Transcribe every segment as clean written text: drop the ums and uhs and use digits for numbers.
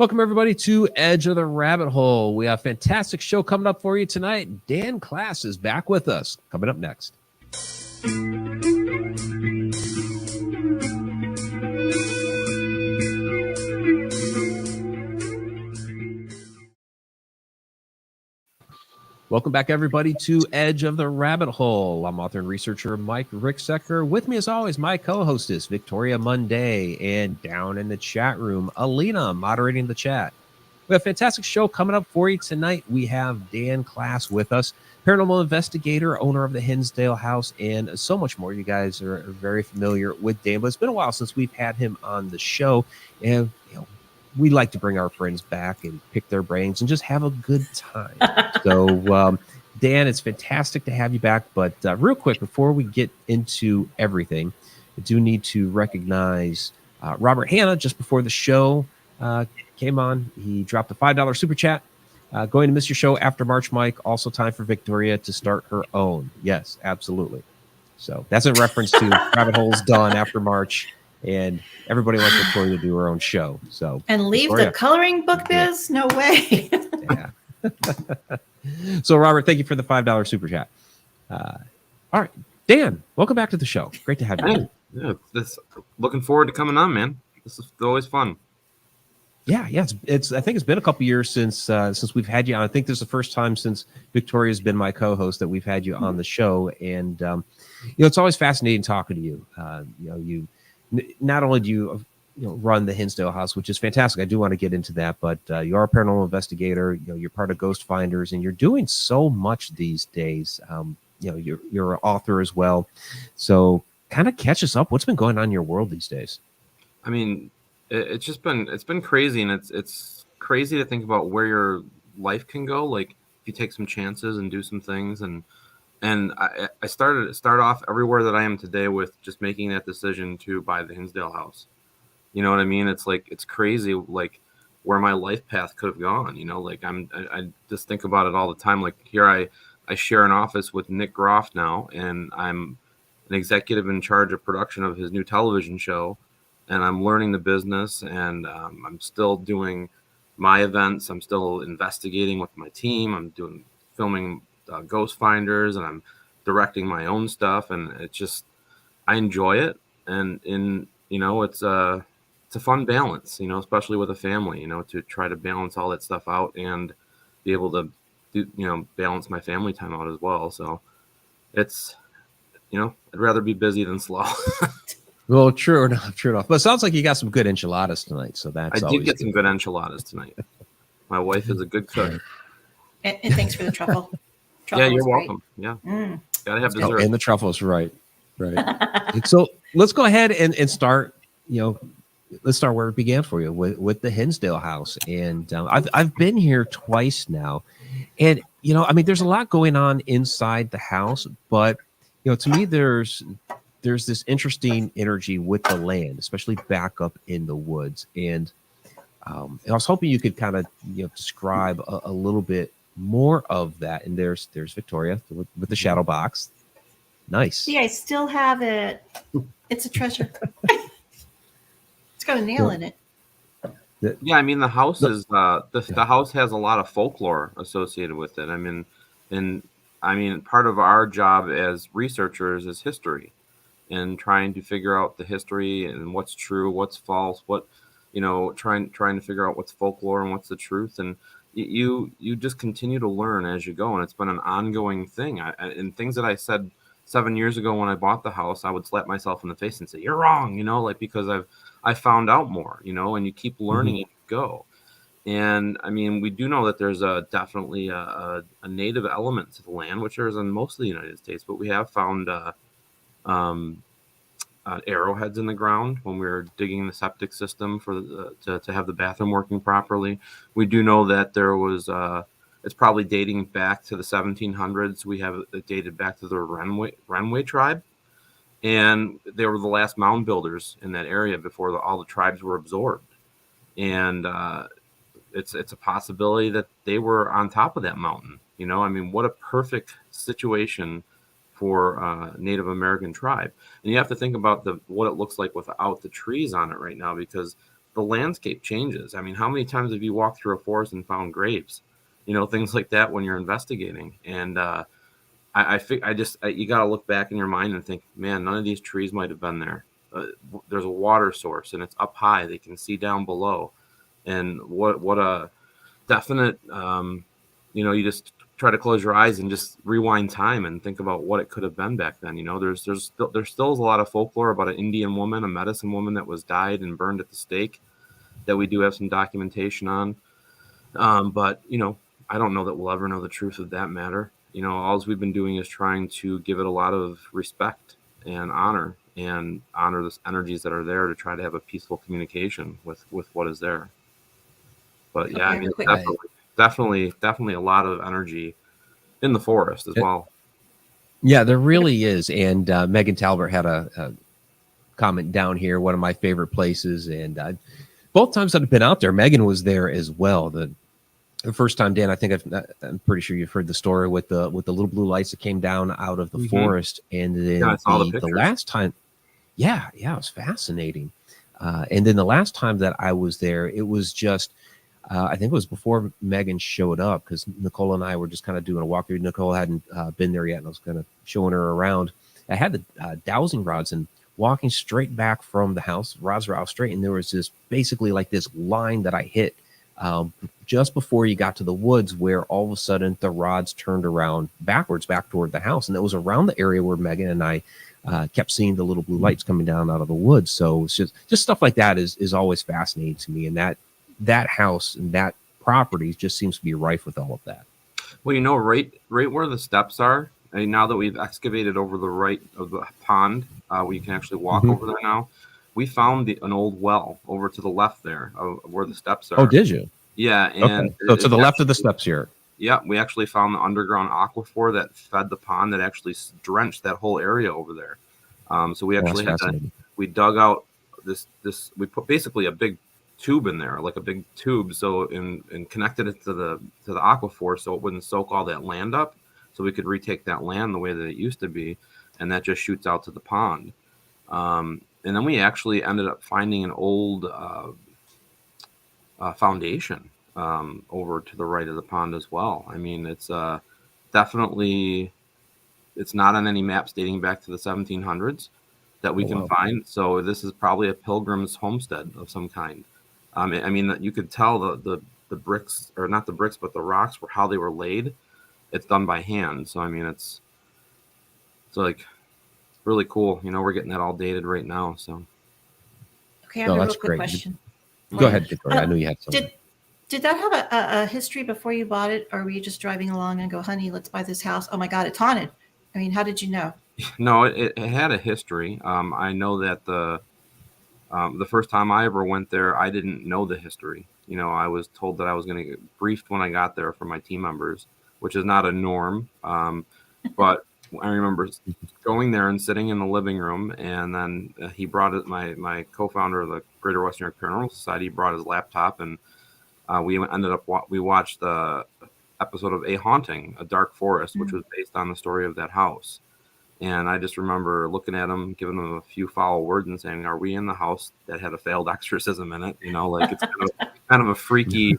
Welcome, everybody, to Edge of the Rabbit Hole. We have a fantastic show coming up for you tonight. Dan Klaes is back with us. Coming up next. Welcome back, everybody, to Edge of the Rabbit Hole. I'm author and researcher Mike Ricksecker. With me, as always, my co-hostess, Victoria Monday, and down in the chat room, Alina, moderating the chat. We have a fantastic show coming up for you tonight. We have Dan Klaes with us, paranormal investigator, owner of the Hinsdale House, and so much more. You guys are very familiar with Dan, but it's been a while since we've had him on the show, and we like to bring our friends back and pick their brains and just have a good time. So, Dan, it's fantastic to have you back. But real quick, before we get into everything, I do need to recognize Robert Hanna just before the show came on. He dropped a $5 super chat. Going to miss your show after March, Mike. Also time for Victoria to start her own. Yes, absolutely. So that's a reference to Rabbit Hole's done after March. And everybody wants Victoria to do her own show. So and leave Victoria, the coloring book biz? No way. Yeah. So, Robert, thank you for the $5 super chat. All right, Dan, welcome back to the show. Great to have you. Yeah, looking forward to coming on, man. This is always fun. Yeah. It's. I think it's been a couple years since we've had you on. I think this is the first time since Victoria's been my co-host that we've had you on the show, and it's always fascinating talking to you. You. Not only do you run the Hinsdale House, which is fantastic. I do want to get into that, but you are a paranormal investigator. You're part of Ghost Finders, and you're doing so much these days. You're an author as well. So, kind of catch us up. What's been going on in your world these days? I mean, it's been crazy, and it's crazy to think about where your life can go. Like if you take some chances and do some things, and I start off everywhere that I am today with just making that decision to buy the Hinsdale House. You know what I mean? It's like, it's crazy, like where my life path could have gone. Like I just think about it all the time. Like here I share an office with Nick Groff now, and I'm an executive in charge of production of his new television show, and I'm learning the business, and I'm still doing my events. I'm still investigating with my team. I'm doing filming Ghost Finders, and I'm directing my own stuff, and it's just, I enjoy it, and it's a fun balance, especially with a family, to try to balance all that stuff out and be able to do, balance my family time out as well. So it's, I'd rather be busy than slow. Well, true enough. But it sounds like you got some good enchiladas tonight, so that's. I did get some good enchiladas tonight. My wife is a good cook. And thanks for the truffle. Yeah, you're welcome. Yeah. Gotta have dessert. And the truffles, right. So let's go ahead and start, let's start where it began for you with the Hinsdale House. And I've been here twice now. And, there's a lot going on inside the house, but, to me, there's this interesting energy with the land, especially back up in the woods. And I was hoping you could kind of, describe a little bit more of that. And there's Victoria with the shadow box. Nice. See, I still have it. It's a treasure. It's got a nail in it. Yeah, I mean, the house is the house has a lot of folklore associated with it. Part of our job as researchers is history, and trying to figure out the history and what's true, what's false, trying to figure out what's folklore and what's the truth. And you just continue to learn as you go, and it's been an ongoing thing. And things that I said 7 years ago when I bought the house, I would slap myself in the face and say, "You're wrong," because I found out more, and you keep learning as you go. And we do know that there's definitely a native element to the land, which there is in most of the United States, but we have found arrowheads in the ground when we were digging the septic system to have the bathroom working properly. We do know that there was it's probably dating back to the 1700s. We have it dated back to the Renway tribe, and they were the last mound builders in that area before all the tribes were absorbed. And it's a possibility that they were on top of that mountain. What a perfect situation for Native American tribe. And you have to think about what it looks like without the trees on it right now, because the landscape changes. I mean, how many times have you walked through a forest and found graves? Things like that when you're investigating. And you got to look back in your mind and think, man, none of these trees might have been there. There's a water source and it's up high. They can see down below. And what a definite, you just try to close your eyes and just rewind time and think about what it could have been back then. There's still a lot of folklore about an Indian woman, a medicine woman that was dyed and burned at the stake that we do have some documentation on. But I don't know that we'll ever know the truth of that matter. All we've been doing is trying to give it a lot of respect and honor the energies that are there to try to have a peaceful communication with what is there. But yeah, Okay, definitely a lot of energy in the forest as well. Yeah, there really is. And Megan Talbert had a comment down here, one of my favorite places. And both times that I've been out there, Megan was there as well. The first time, Dan, I think I'm pretty sure you've heard the story with the little blue lights that came down out of the forest. And then I saw the last time, yeah, it was fascinating. And then the last time that I was there, it was just, I think it was before Megan showed up, because Nicole and I were just kind of doing a walkthrough. Nicole hadn't been there yet, and I was kind of showing her around. I had the dowsing rods and walking straight back from the house, rods were out straight, and there was basically like this line that I hit just before you got to the woods, where all of a sudden the rods turned around backwards back toward the house, and it was around the area where Megan and I kept seeing the little blue lights coming down out of the woods. So it's just stuff like that is always fascinating to me, and that house and that property just seems to be rife with all of that. Well, right where the steps are, and now that we've excavated over the right of the pond, where you can actually walk over there now, we found an old well over to the left there of where the steps are. Oh, did you? Yeah. And okay. So to the left of the steps here. Yeah, we actually found the underground aquifer that fed the pond that actually drenched that whole area over there. So we actually we dug out we put basically a big tube in there, like a big tube, so and connected it to the aquifer so it wouldn't soak all that land up, so we could retake that land the way that it used to be, and that just shoots out to the pond. And then we actually ended up finding an old foundation over to the right of the pond as well. I mean, it's definitely, it's not on any maps dating back to the 1700s that we can find, so this is probably a pilgrim's homestead of some kind. I mean, you could tell the bricks, or not the bricks, but the rocks, were how they were laid. It's done by hand. So, I mean, it's like really cool. We're getting that all dated right now. So. Okay, I have a real quick question. Go ahead, Victoria. I knew you had something. Did that have a history before you bought it, or were you just driving along and go, honey, let's buy this house? Oh my God, it's haunted. I mean, how did you know? No, it had a history. I know that the first time I ever went there, I didn't know the history. I was told that I was going to get briefed when I got there from my team members, which is not a norm. But I remember going there and sitting in the living room, and then he brought it. My co-founder of the Greater Western New York Paranormal Society brought his laptop, and we watched the episode of A Haunting, A Dark Forest, which was based on the story of that house. And I just remember looking at him, giving him a few foul words and saying, "Are we in the house that had a failed exorcism in it?" Like it's kind of a freaky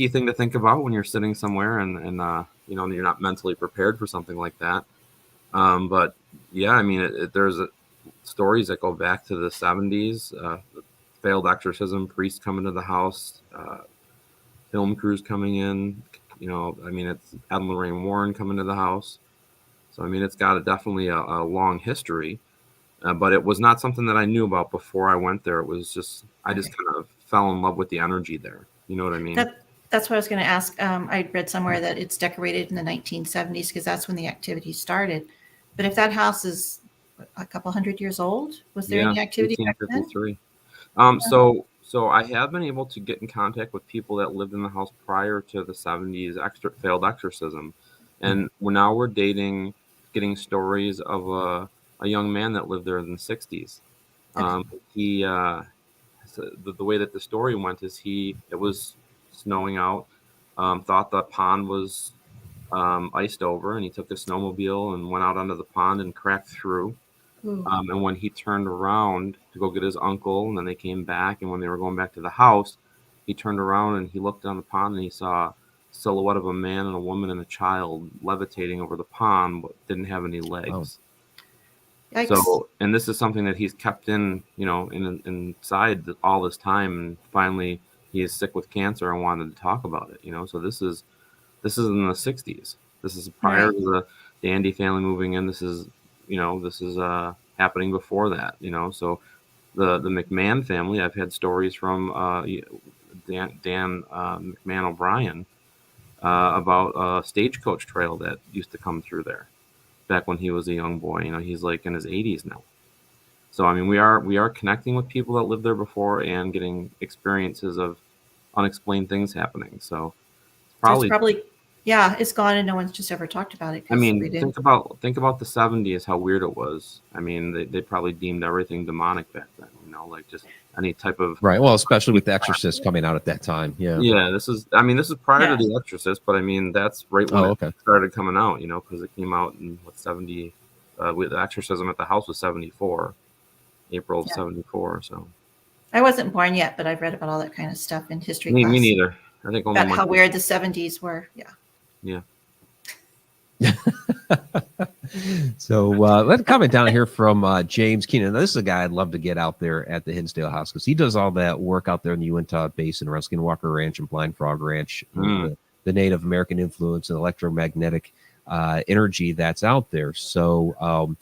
thing to think about when you're sitting somewhere and you're not mentally prepared for something like that. But yeah, I mean, there's stories that go back to the 70s, failed exorcism, priests coming to the house, film crews coming in. I mean, it's Ed and Lorraine Warren coming to the house. So, I mean, it's got definitely a long history, but it was not something that I knew about before I went there. It was just, I just kind of fell in love with the energy there. You know what I mean? That's what I was going to ask. I read somewhere that it's decorated in the 1970s because that's when the activity started. But if that house is a couple hundred years old, was there any activity back then? 1853. So I have been able to get in contact with people that lived in the house prior to the 70s failed exorcism. And we're dating, getting stories of a young man that lived there in the 60s. He the way that the story went is it was snowing out, thought the pond was iced over, and he took a snowmobile and went out onto the pond and cracked through. Ooh. And when he turned around to go get his uncle, and then they came back, and when they were going back to the house, he turned around and he looked down the pond and he saw a silhouette of a man and a woman and a child levitating over the pond, but didn't have any legs. Yikes. So, and this is something that he's kept inside all this time, and finally he is sick with cancer and wanted to talk about it. So this is in the 60s. This is prior to the Dandy family moving in. This is happening before that. So the McMahon family, I've had stories from Dan McMahon O'Brien about a stagecoach trail that used to come through there back when he was a young boy. He's like in his 80s now. So I mean, we are connecting with people that lived there before and getting experiences of unexplained things happening. So it's probably yeah, it's gone and no one's just ever talked about it. I mean, think about the 70s, how weird it was. I mean, they probably deemed everything demonic back then, like just any type of right. Well, especially with The Exorcist coming out at that time. Yeah. This is prior to The Exorcist, but I mean, that's right when it started coming out, because it came out in 70 with The Exorcism at the House was 74, April of 74. So I wasn't born yet, but I've read about all that kind of stuff in history class. Me neither. I think only about how weird the 70s were. Yeah. So let's comment down here from James Keenan. Now, this is a guy I'd love to get out there at the Hinsdale House because he does all that work out there in the Uintah Basin around Skinwalker Ranch and Blind Frog Ranch, the Native American influence and electromagnetic energy that's out there. So,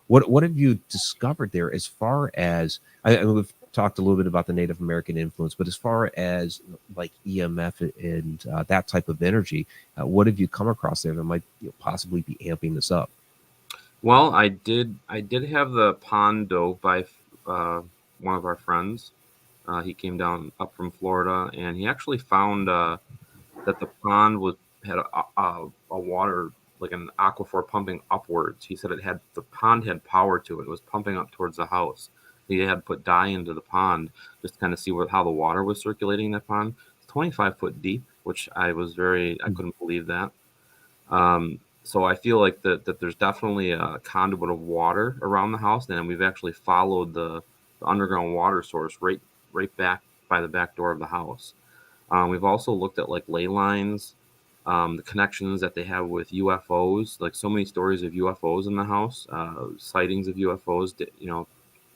what have you discovered there as far as we've talked a little bit about the Native American influence, but as far as like EMF and that type of energy, what have you come across there that might possibly be amping this up? Well, I did have the pond dove by one of our friends. He came down up from Florida, and he actually found that the pond had a water, like an aquifer pumping upwards. He said the pond had power to it. It was pumping up towards the house. He had put dye into the pond just to kind of see how the water was circulating in that pond. It's 25 foot deep, which I couldn't believe that. So I feel like that there's definitely a conduit of water around the house, and we've actually followed the underground water source right back by the back door of the house. We've also looked at like ley lines, the connections that they have with UFOs, like so many stories of UFOs in the house, sightings of UFOs.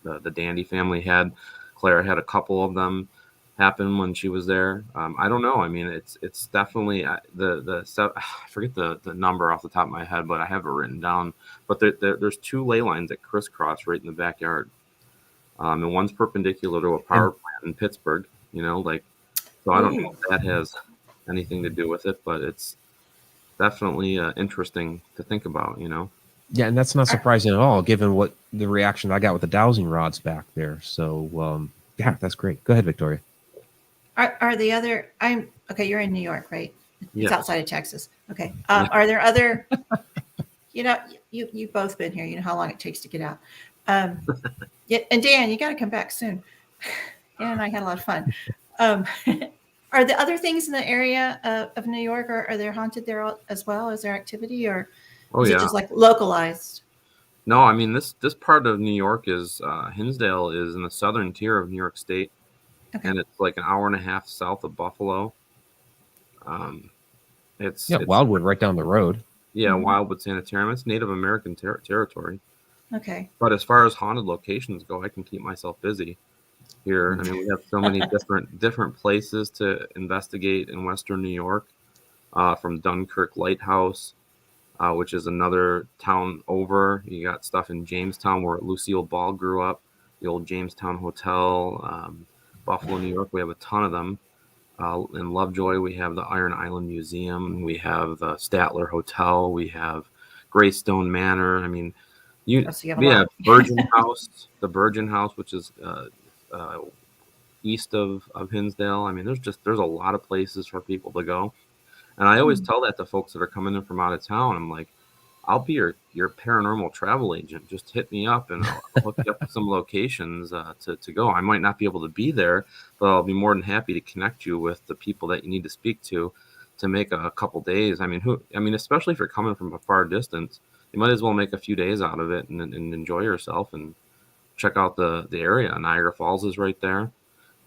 The Dandy family Clara had a couple of them happen when she was there. I don't know. I mean, it's definitely I forget the number off the top of my head, but I have it written down. But there's two ley lines that crisscross right in the backyard, and one's perpendicular to a power plant in Pittsburgh. So I don't know if that has anything to do with it, but it's definitely interesting to think about. Yeah, and that's not surprising at all, given what the reaction I got with the dowsing rods back there. So, yeah, that's great. Go ahead, Victoria. Are the other? You're in New York, right? Yes. It's outside of Texas. Okay. Are there other? You've both been here. You know how long it takes to get out. Yeah, and Dan, you got to come back soon. Dan and I had a lot of fun. Are the other things in the area of New York? Are they haunted there as well? Is there activity, or is it just like localized? No, I mean this part of New York is Hinsdale is in the southern tier of New York State. Okay. And it's like an hour and a half south of Buffalo. It's Wildwood right down the road. Yeah, mm-hmm. Wildwood Sanitarium. It's Native American territory. Okay. But as far as haunted locations go, I can keep myself busy here. I mean, we have so many different places to investigate in Western New York, from Dunkirk Lighthouse, which is another town over. You got stuff in Jamestown where Lucille Ball grew up, the old Jamestown Hotel. Buffalo, New York, we have a ton of them. In Lovejoy, we have the Iron Island Museum. We have the Statler Hotel. We have Greystone Manor. I mean, we have Virgin House, the Virgin House, which is east of Hinsdale. I mean, there's a lot of places for people to go. And I always tell that to folks that are coming in from out of town. I'm like, I'll be your paranormal travel agent. Just hit me up and I'll hook you up with some locations to go. I might not be able to be there, but I'll be more than happy to connect you with the people that you need to speak to make a couple days. I mean, especially if you're coming from a far distance, you might as well make a few days out of it and enjoy yourself and check out the area. Niagara Falls is right there.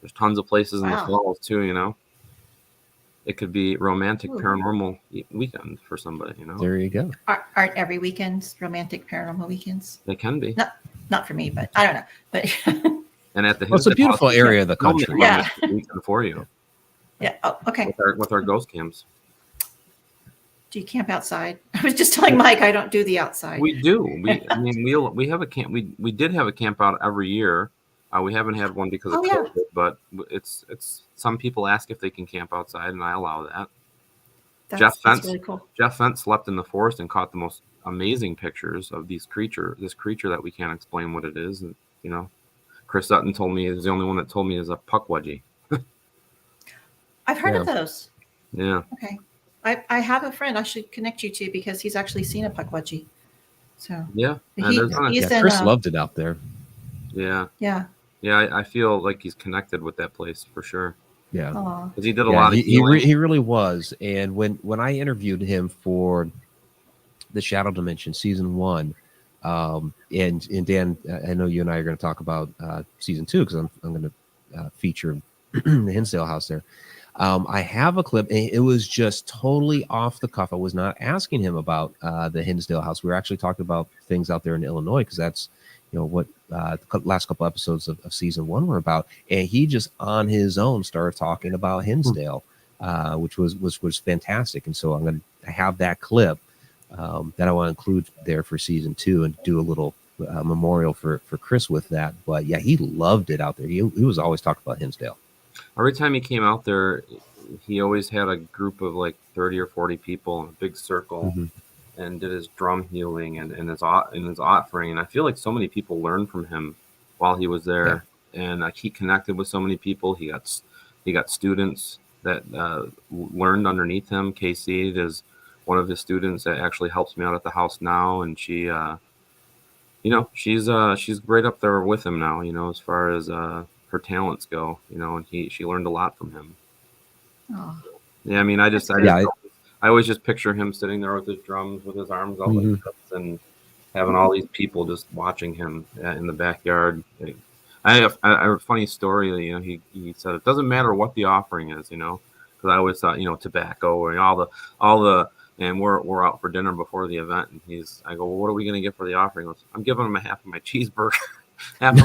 There's tons of places in the Wow. falls too, you know. It could be romantic Ooh. paranormal weekend for somebody, you know. There you go. Aren't every weekend's romantic paranormal weekends? They can be. Not for me, but I don't know. But And at the Well, it's a Hinsdale beautiful House, area of the film it country. Yeah. weekend for you yeah. Oh, okay. with our ghost cams. Do you camp outside? I was just telling Mike I don't do the outside. We do. We have a camp. We did have a camp out every year. We haven't had one because of COVID, but it's some people ask if they can camp outside, and I allow that. That's really cool. Jeff Fentz slept in the forest and caught the most amazing pictures of this creature that we can't explain what it is. And, you know, Chris Sutton told me is the only one that told me is a puckwudgie. I've heard of those. Yeah. Okay. I have a friend I should connect you to because he's actually seen a puckwudgie. So Yeah. Chris loved it out there. Yeah. Yeah. Yeah. I feel like he's connected with that place for sure. Yeah. Because he did a lot of he really was. And when I interviewed him for the Shadow Dimension season 1, and Dan, I know you and I are going to talk about season 2 because I'm going to feature the Hinsdale House there. I have a clip, and it was just totally off the cuff. I was not asking him about the Hinsdale House. We were actually talking about things out there in Illinois because that's, you know, what the last couple episodes of season 1 were about. And he just on his own started talking about Hinsdale, which was fantastic. And so I'm going to have that clip that I want to include there for season 2 and do a little memorial for Chris with that. But yeah, he loved it out there. He was always talking about Hinsdale. Every time he came out there, he always had a group of like 30 or 40 people in a big circle and did his drum healing and his offering. And I feel like so many people learned from him while he was there. Yeah. And he connected with so many people. He got students that learned underneath him. Casey is one of his students that actually helps me out at the house now. And she, you know, she's right up there with him now, you know, as far as her talents go, you know, and she learned a lot from him. Oh. Yeah, I mean, I always just picture him sitting there with his drums, with his arms out like this, and having all these people just watching him in the backyard. I have a funny story. You know, he said it doesn't matter what the offering is, you know, because I always thought, you know, tobacco and all the and we're out for dinner before the event, and I go, well, what are we gonna get for the offering? I'm giving him a half of my cheeseburger. And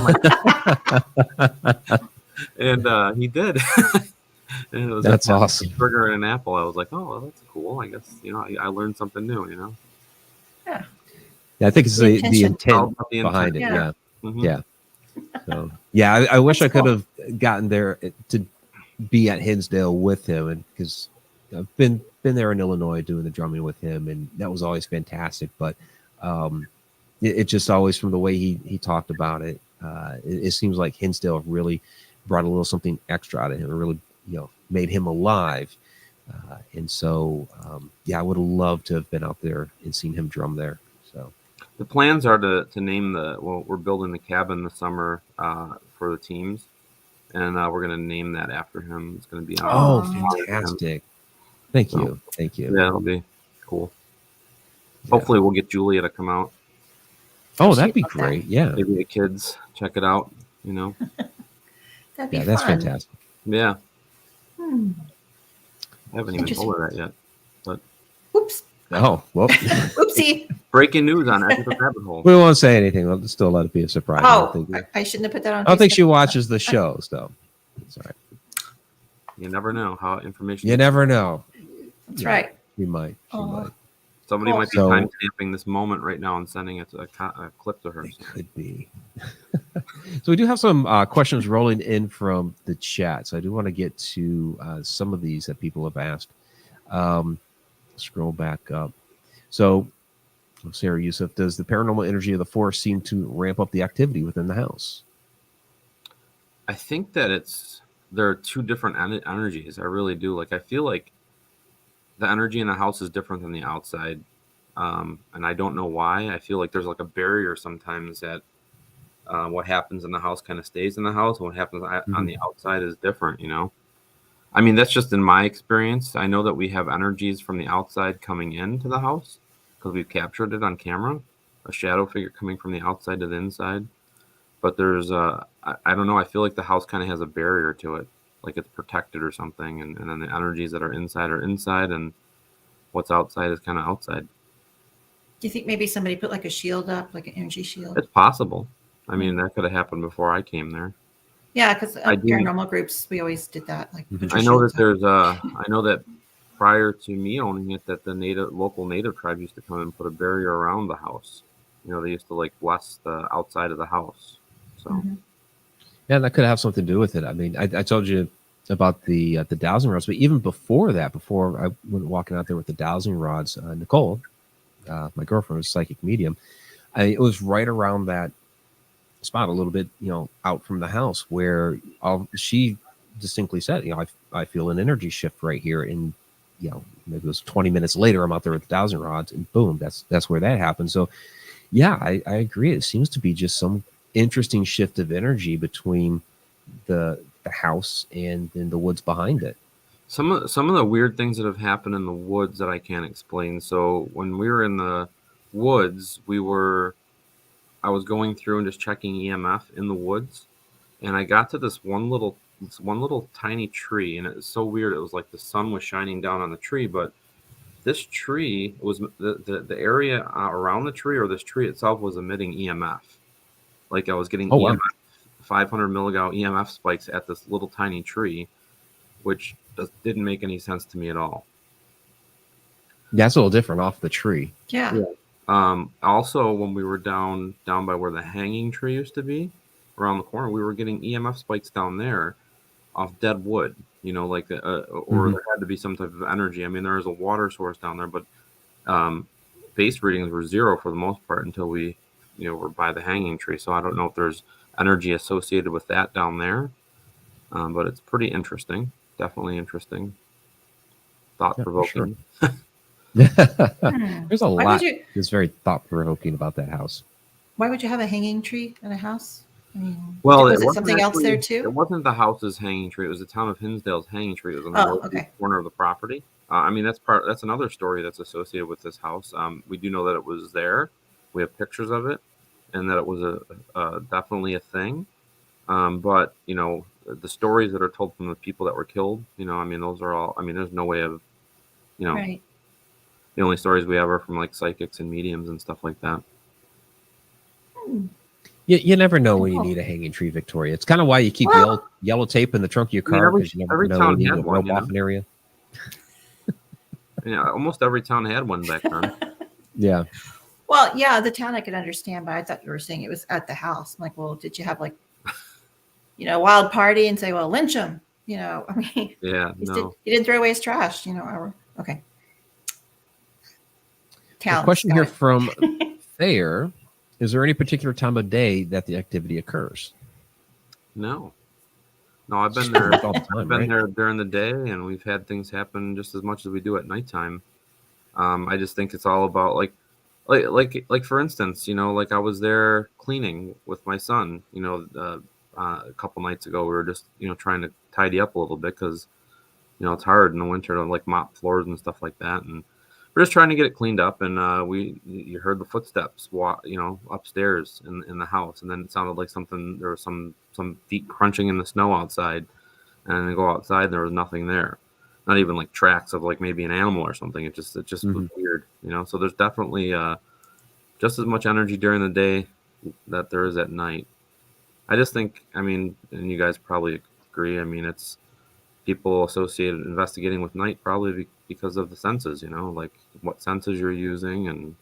he did. And it was that's awesome. Burger and an apple. I was like, oh, well, that's cool. I guess, you know, I learned something new, you know. Yeah. Yeah, I think it's the intent behind it. Yeah. Yeah. So yeah, I wish I could have gotten there to be at Hinsdale with him, and because I've been there in Illinois doing the drumming with him, and that was always fantastic. But it just always, from the way he talked about it, it seems like Hinsdale really brought a little something extra out of him. It really, you know, made him alive. And so, yeah, I would have loved to have been out there and seen him drum there. So the plans are to name we're building the cabin this summer for the teams, and we're going to name that after him. It's going to be fantastic. Thank you. Thank you. Yeah, it'll be cool. Yeah. Hopefully we'll get Julia to come out. Oh, that'd be great. Yeah. Maybe the kids check it out, you know. That'd be fun. That's fantastic. Yeah. I haven't even told her that yet. But oops. Oh, well. Oopsie. Breaking news on Edge of the Rabbit Hole. We won't say anything. We'll still let it be a surprise. I shouldn't have put that on. I don't think she watches the shows, though. It's all right. You never know how information. You never know. That's right. You might. Somebody might be time stamping this moment right now and sending it a clip to her. It could be. So we do have some questions rolling in from the chat. So I do want to get to some of these that people have asked. Scroll back up. So Sarah Youssef, does the paranormal energy of the force seem to ramp up the activity within the house? I think that there are two different energies. I really do. Like, I feel like the energy in the house is different than the outside. And I don't know why. I feel like there's like a barrier sometimes that what happens in the house kind of stays in the house, and what happens on the outside is different, you know? I mean, that's just in my experience. I know that we have energies from the outside coming into the house, because we've captured it on camera, a shadow figure coming from the outside to the inside. But there's I don't know, I feel like the house kind of has a barrier to it, like it's protected or something, and then the energies that are inside, and what's outside is kind of outside. Do you think maybe somebody put like a shield up, like an energy shield? It's possible. I mean, that could have happened before I came there. Yeah, because paranormal groups, we always did that. Like, put your I know shields that there's I know that prior to me owning it, that the local native tribe used to come and put a barrier around the house. You know, they used to like bless the outside of the house. So Mhm. Yeah, that could have something to do with it. I mean, I told you about the dowsing rods, but even before that, before I went walking out there with the dowsing rods, Nicole, my girlfriend, was a psychic medium. It was right around that spot, a little bit, out from the house, where she distinctly said, I feel an energy shift right here. And maybe it was 20 minutes later, I'm out there with the dowsing rods, and boom, that's where that happened. So yeah, I agree. It seems to be just some interesting shift of energy between the house and then the woods behind it. some of the weird things that have happened in the woods that I can't explain. So when we were in the woods, I was going through and just checking EMF in the woods, and I got to this one little tiny tree, and it was so weird. It was like the sun was shining down on the tree, but this tree was the area around the tree, or this tree itself, was emitting EMF. Like I was getting wow. EMF, 500 milligal EMF spikes at this little tiny tree, which didn't make any sense to me at all. That's a little different off the tree. Yeah. Also, when we were down by where the hanging tree used to be, around the corner, we were getting EMF spikes down there off dead wood. Like or there had to be some type of energy. I mean, there was a water source down there, but base readings were 0 for the most part until we, were by the hanging tree. So I don't know if there's energy associated with that down there, but it's pretty interesting. Definitely interesting. Thought-provoking. Yeah, sure. There's a lot that's very thought-provoking about that house. Why would you have a hanging tree in a house? I mean, well, was it something else there too? It wasn't the house's hanging tree. It was the town of Hinsdale's hanging tree. It was on the northeast corner of the property. I mean, that's another story that's associated with this house. We do know that it was there. We have pictures of it, and that it was definitely a thing. But the stories that are told from the people that were killed, I mean, those are all. I mean, there's no way of, Right. The only stories we have are from like psychics and mediums and stuff like that. You never know when you need a hanging tree, Victoria. It's kind of why you keep yellow tape in the trunk of your car, because you never know when you need to rope off an area. Yeah, almost every town had one back then. Yeah. Well, yeah, the town I could understand, but I thought you were saying it was at the house. I'm like, well, did you have like, a wild party and say, well, lynch him? I mean, yeah, no. He didn't throw away his trash, okay. A question here from Thayer. Is there any particular time of day that the activity occurs? No, I've been there all the time. I've been there during the day, and we've had things happen just as much as we do at nighttime. I just think it's all about like for instance, like I was there cleaning with my son, a couple nights ago. We were just, trying to tidy up a little bit because, it's hard in the winter to like mop floors and stuff like that. And we're just trying to get it cleaned up. And you heard the footsteps, upstairs in the house. And then it sounded like there was some feet crunching in the snow outside. And then go outside, and there was nothing there. Not even like tracks of like maybe an animal or something. It just was weird, So there's definitely just as much energy during the day that there is at night. I just think, I mean, and you guys probably agree, I mean, it's people associated investigating with night probably because of the senses, like what senses you're using, and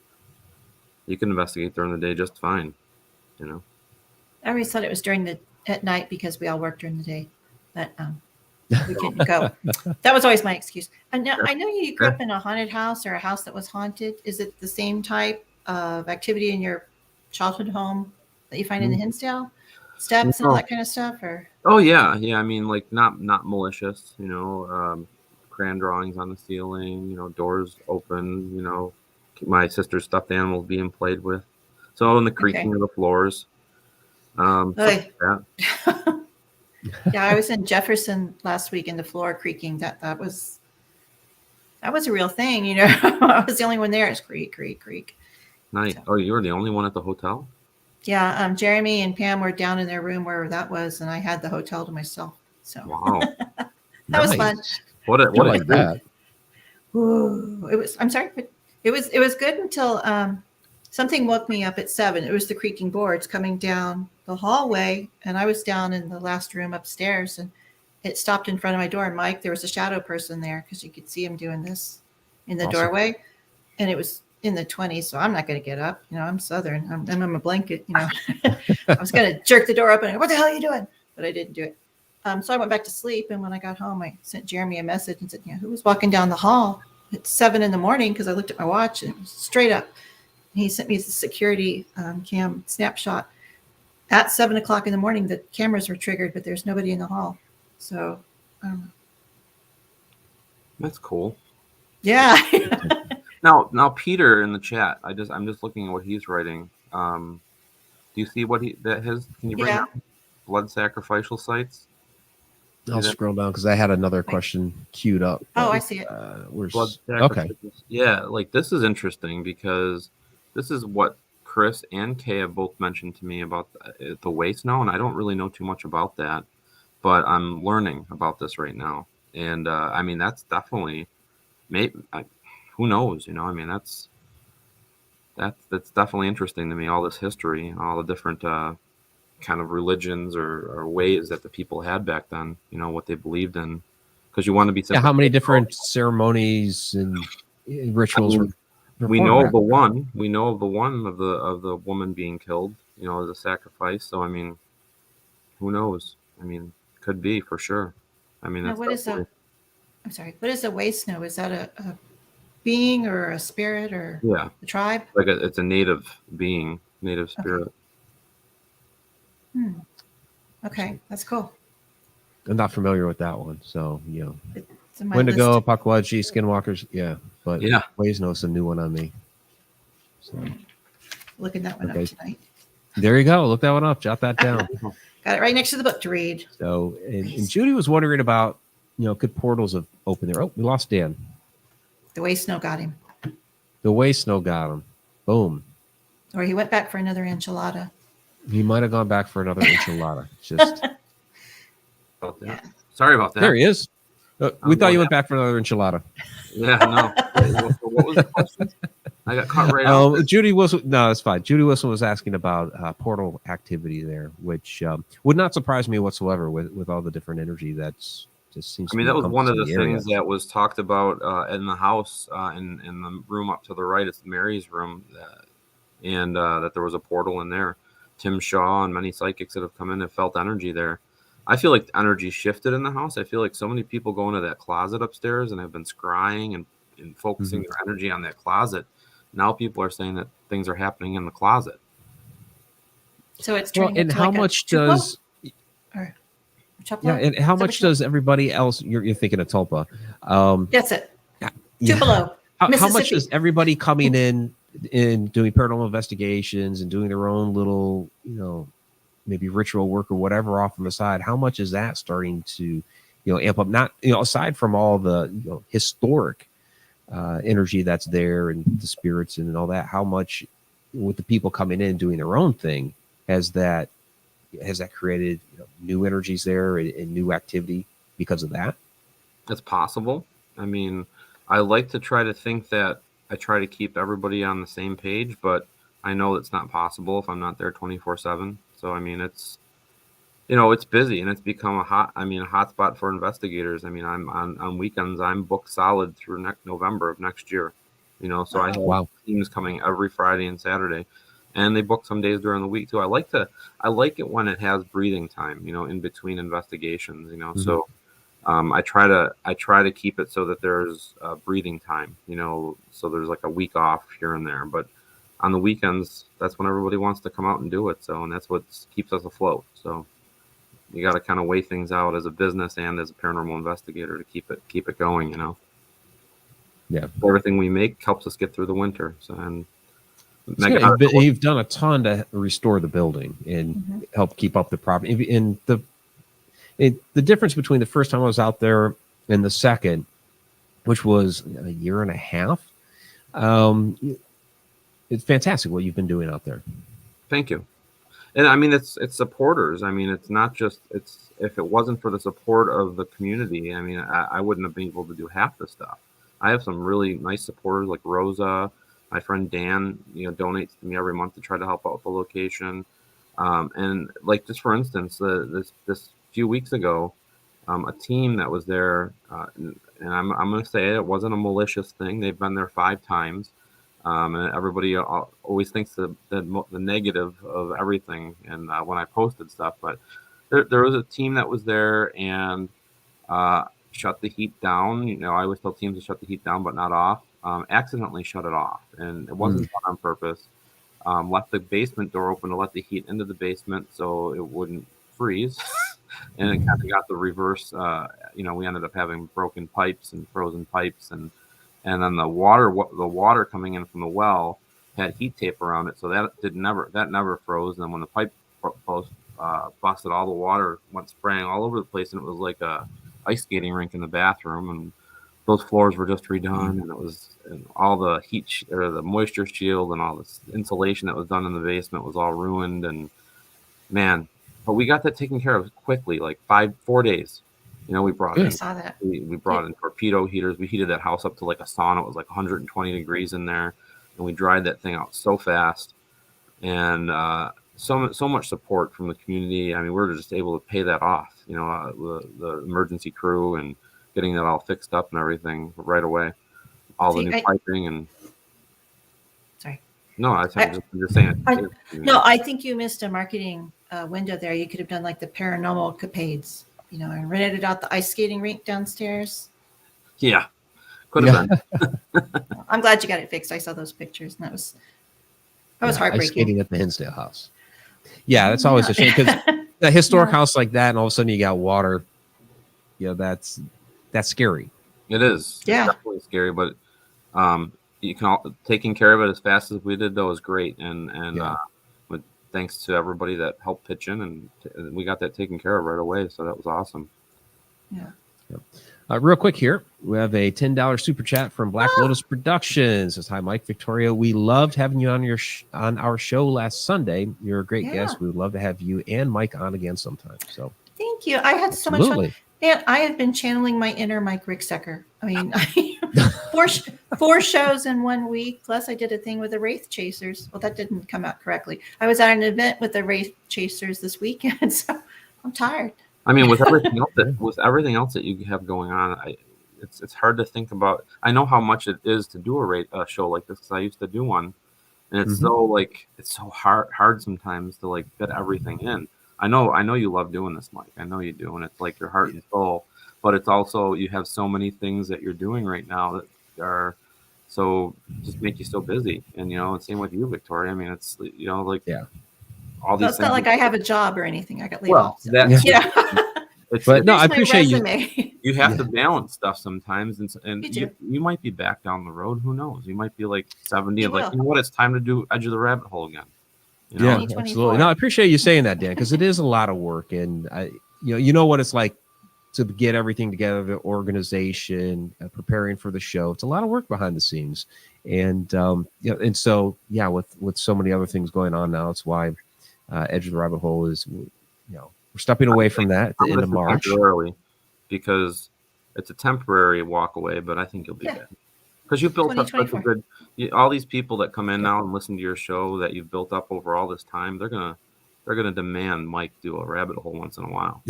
you can investigate during the day just fine, I always thought it was at night because we all work during the day, but we couldn't go. That was always my excuse. And now I know you grew up in a haunted house or a house that was haunted. Is it the same type of activity in your childhood home that you find in the Hinsdale? Steps and all that kind of stuff, or? Oh yeah. I mean, like not malicious, crayon drawings on the ceiling, doors open, my sister's stuffed animals being played with. So in the creaking of the floors. Like that. Yeah, I was in Jefferson last week, and the floor creaking. That was that was a real thing. You know, I was the only one there. It's creak, creak, creak. Nice. So, Oh, you were the only one at the hotel? yeah. Jeremy and Pam were down in their room where that was, and I had the hotel to myself. So Wow. that was fun. What a like treat. that. Ooh, it was. I'm sorry, but it was good until something woke me up at 7. It was the creaking boards coming down the hallway, and I was down in the last room upstairs, and it stopped in front of my door. And Mike, there was a shadow person there because you could see him doing this in the Awesome. doorway, and it was in the 20s. So I'm not going to get up. You know, I'm Southern. I'm in a blanket. You know, I was going to jerk the door open. And, what the hell are you doing? But I didn't do it. So I went back to sleep. And when I got home, I sent Jeremy a message and said, you know, who was walking down the hall at 7 in the morning? Because I looked at my watch and it was straight up. And he sent me the security cam snapshot. At 7 o'clock in the morning, the cameras were triggered, but there's nobody in the hall. So, I don't know. That's cool. Yeah. Now Peter in the chat. I'm just looking at what he's writing. Do you see what can you bring Yeah. up blood sacrificial sites? I'll scroll down because I had another question queued up. Oh, I see it. Blood Okay. sacrifices. Yeah, like this is interesting because this is what Chris and Kay have both mentioned to me about the waste now, and I don't really know too much about that, but I'm learning about this right now. And I mean, that's definitely who knows, you know? I mean, that's definitely interesting to me. All this history, all the different kind of religions or ways that the people had back then. You know what they believed in, because you want to be. Yeah, how many different ceremonies and rituals were? We know of the one. We know of the one of the woman being killed. You know, as a sacrifice. So I mean, who knows? I mean, could be for sure. I mean, Now, that's I'm sorry. What is a waste snow? Is that a being or a spirit or a tribe? Like it's a native being, native spirit. Okay, that's cool. I'm not familiar with that one, so you know. It's in my Wendigo, list. Pukwudgie, Skinwalkers, yeah, but Yeah. Waysno's a new one on me. So Looking that one Okay. up tonight. there you go. Look that one up. Jot that down. Got it right next to the book to read. So, and Judy was wondering about, you know, could portals have opened there? Oh, we lost Dan. The way snow got him. The Waysno got him. Boom. Or he went back for another enchilada. He might have gone back for another enchilada. Just About that. Sorry about that. there he is. We thought you went back for another enchilada. Yeah, no. What was the question? I got caught right out. Judy Wilson. No, it's fine. Judy Wilson was asking about portal activity there, which would not surprise me whatsoever with all the different energy that's just seems. I mean, to that was one of the area. things that was talked about in the house, in the room up to the right. It's Mary's room, and that there was a portal in there. Tim Shaw and many psychics that have come in have felt energy there. I feel like the energy shifted in the house. I feel like so many people go into that closet upstairs and have been scrying and focusing their energy on that closet. Now people are saying that things are happening in the closet. So it's Well, turning and into how like a much Tupelo? does? Or Chupelo? Yeah, and how Is that much what you- does everybody else? You're thinking of Tulpa. That's it. Yeah. Tupelo. How much Mississippi. does everybody coming in and doing paranormal investigations and doing their own little, you know, maybe ritual work or whatever off on the side? How much is that starting to, you know, amp up? Not, you know, aside from all the, you know, historic energy that's there and the spirits and all that. How much with the people coming in doing their own thing has that created, you know, new energies there and new activity because of that? It's possible. I mean, I like to try to think that I try to keep everybody on the same page, but I know it's not possible if I'm not there 24/7. So, I mean, it's, you know, it's busy and it's become a hot spot for investigators. I mean, I'm on weekends, I'm booked solid through November of next year, you know, so I have teams coming every Friday and Saturday, and they book some days during the week too. I like it when it has breathing time, you know, in between investigations, you know, so I try to keep it so that there's breathing time, you know, so there's like a week off here and there, but on the weekends, that's when everybody wants to come out and do it. So, and that's what keeps us afloat. So you got to kind of weigh things out as a business and as a paranormal investigator to keep it going, you know? Yeah. Everything we make helps us get through the winter. So, and you've done a ton to restore the building and help keep up the property. And the difference between the first time I was out there and the second, which was a year and a half. It's fantastic what you've been doing out there. Thank you. And I mean, it's supporters. I mean, it's not just, if it wasn't for the support of the community, I mean, I wouldn't have been able to do half the stuff. I have some really nice supporters like Rosa, my friend Dan, donates to me every month to try to help out with the location. And like, just for instance, this few weeks ago, a team that was there, and I'm going to say it wasn't a malicious thing. They've been there 5 times. And everybody always thinks the negative of everything. And when I posted stuff, but there was a team that was there and shut the heat down. I always tell teams to shut the heat down, but not off. Accidentally shut it off, and it wasn't done on purpose. Left the basement door open to let the heat into the basement so it wouldn't freeze. And it kind of got the reverse. We ended up having broken pipes and frozen pipes, and then the water coming in from the well had heat tape around it, so that never froze. And then when the pipe busted, all the water went spraying all over the place, and it was like a ice skating rink in the bathroom. And those floors were just redone, and all the heat or the moisture shield and all this insulation that was done in the basement was all ruined. And man, but we got that taken care of quickly, like 4 days. We brought in, we brought in torpedo heaters. We heated that house up to like a sauna. It was like 120 degrees in there, and we dried that thing out so fast. And so much support from the community. I mean, we were just able to pay that off. The emergency crew and getting that all fixed up and everything right away. All the new piping and. Sorry. No, I'm just saying. No, I think you missed a marketing window there. You could have done like the paranormal capades. And rented out the ice skating rink downstairs. Yeah, could have been. I'm glad you got it fixed. I saw those pictures, and that was heartbreaking. Ice skating at the Hinsdale House. Yeah, that's always a shame because a historic house like that, and all of a sudden you got water. That's scary. It is. Yeah, it's definitely scary, but taking care of it as fast as we did, though, was great, and thanks to everybody that helped pitch in, and we got that taken care of right away. So that was awesome. Yeah. Real quick here, we have a $10 super chat from Black Lotus Productions. Says, hi, Mike, Victoria. We loved having you on on our show last Sunday. You're a great guest. We would love to have you and Mike on again sometime. So thank you. I had so much fun. And I have been channeling my inner Mike Ricksecker. I mean, 4 shows in 1 week. Plus, I did a thing with the Wraith Chasers. Well, that didn't come out correctly. I was at an event with the Wraith Chasers this weekend, so I'm tired. I mean, with everything else that you have going on, it's hard to think about. I know how much it is to do a show like this because I used to do one, and it's so hard sometimes to like fit everything in. I know you love doing this, Mike. I know you do, and it's like your heart and soul. But it's also you have so many things that you're doing right now that are so just make you so busy. And and same with you, Victoria. I mean, it's all these. It's not like I have a job or anything. I got laid off. So. But no, I appreciate you. You have to balance stuff sometimes, and you might be back down the road. Who knows? You might be like 70 and like, what? It's time to do Edge of the Rabbit Hole again. Yeah, absolutely. No, I appreciate you saying that, Dan, because it is a lot of work, and you know what it's like to get everything together, the organization, preparing for the show. It's a lot of work behind the scenes, and with so many other things going on now, it's why Edge of the Rabbit Hole is, we're stepping away from that at the end of March, because it's a temporary walk away, but I think you'll be good. Because you built up such a good, all these people that come in now and listen to your show that you've built up over all this time, they're gonna demand Mike do a rabbit hole once in a while.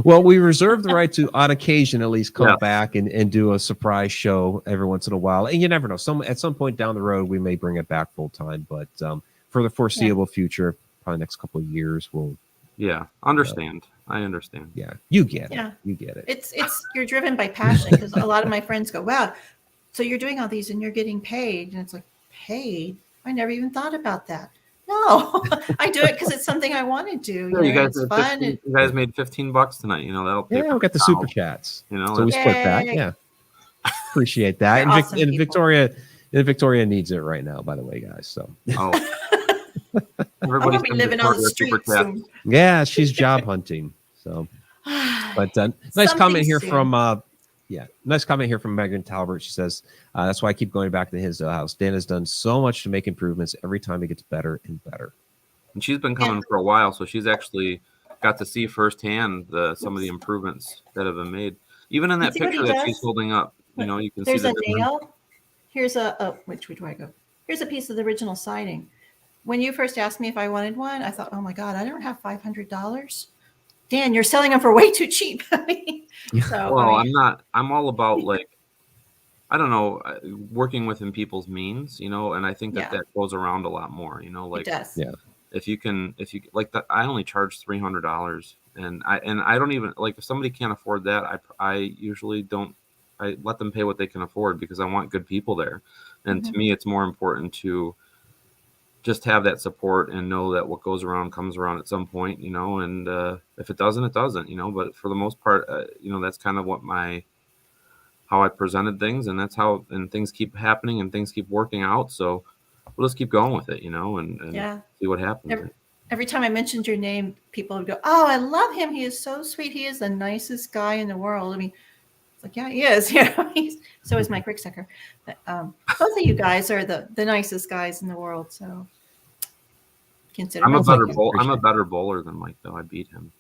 Well, we reserve the right to, on occasion, at least come back and do a surprise show every once in a while. And you never know. At some point down the road, we may bring it back full time. But for the foreseeable future, probably next couple of years, we'll. Yeah, understand. I understand. Yeah, you get it. You get it. It's you're driven by passion, because a lot of my friends go, wow, so you're doing all these and you're getting paid. And it's like, paid? I never even thought about that. No, I do it because it's something I want to do. You guys, it's fun. You guys made $15 tonight. That'll pay. Yeah, we got the super chats. So we split that. Yeah, appreciate that. And, awesome and Victoria needs it right now, by the way, guys. So. Everybody's living on the streets soon. Yeah, she's job hunting. So, but nice comment here from Yeah. Nice comment here from Megan Talbert. She says, that's why I keep going back to the Hinsdale House. Dan has done so much to make improvements. Every time it gets better and better. And she's been coming for a while, so she's actually got to see firsthand some of the improvements that have been made. Even in that picture that she's holding up, you know, you can There's see a nail. Here's which way do I go? Here's a piece of the original siding. When you first asked me if I wanted one, I thought, oh my God, I don't have $500. Dan, you're selling them for way too cheap. So, well, I'm all about, like, I don't know, working within people's means, you know, and I think that goes around a lot more, you know, like, it does. Yeah. if you like that, I only charge $300, and I don't even, like, if somebody can't afford that, I usually don't, I let them pay what they can afford, because I want good people there. And to me, it's more important to just have that support and know that what goes around comes around at some point, you know, and if it doesn't, it doesn't, you know, but for the most part, you know, that's kind of how I presented things, and that's how, and things keep happening and things keep working out. So we'll just keep going with it, you know, and see what happens. Every time I mentioned your name, people would go, oh, I love him. He is so sweet. He is the nicest guy in the world. I mean, it's like, yeah, he is. You know, so is Mike Ricksecker. But, both of you guys are the nicest guys in the world. So consider. I'm a better bowler than Mike, though. I beat him.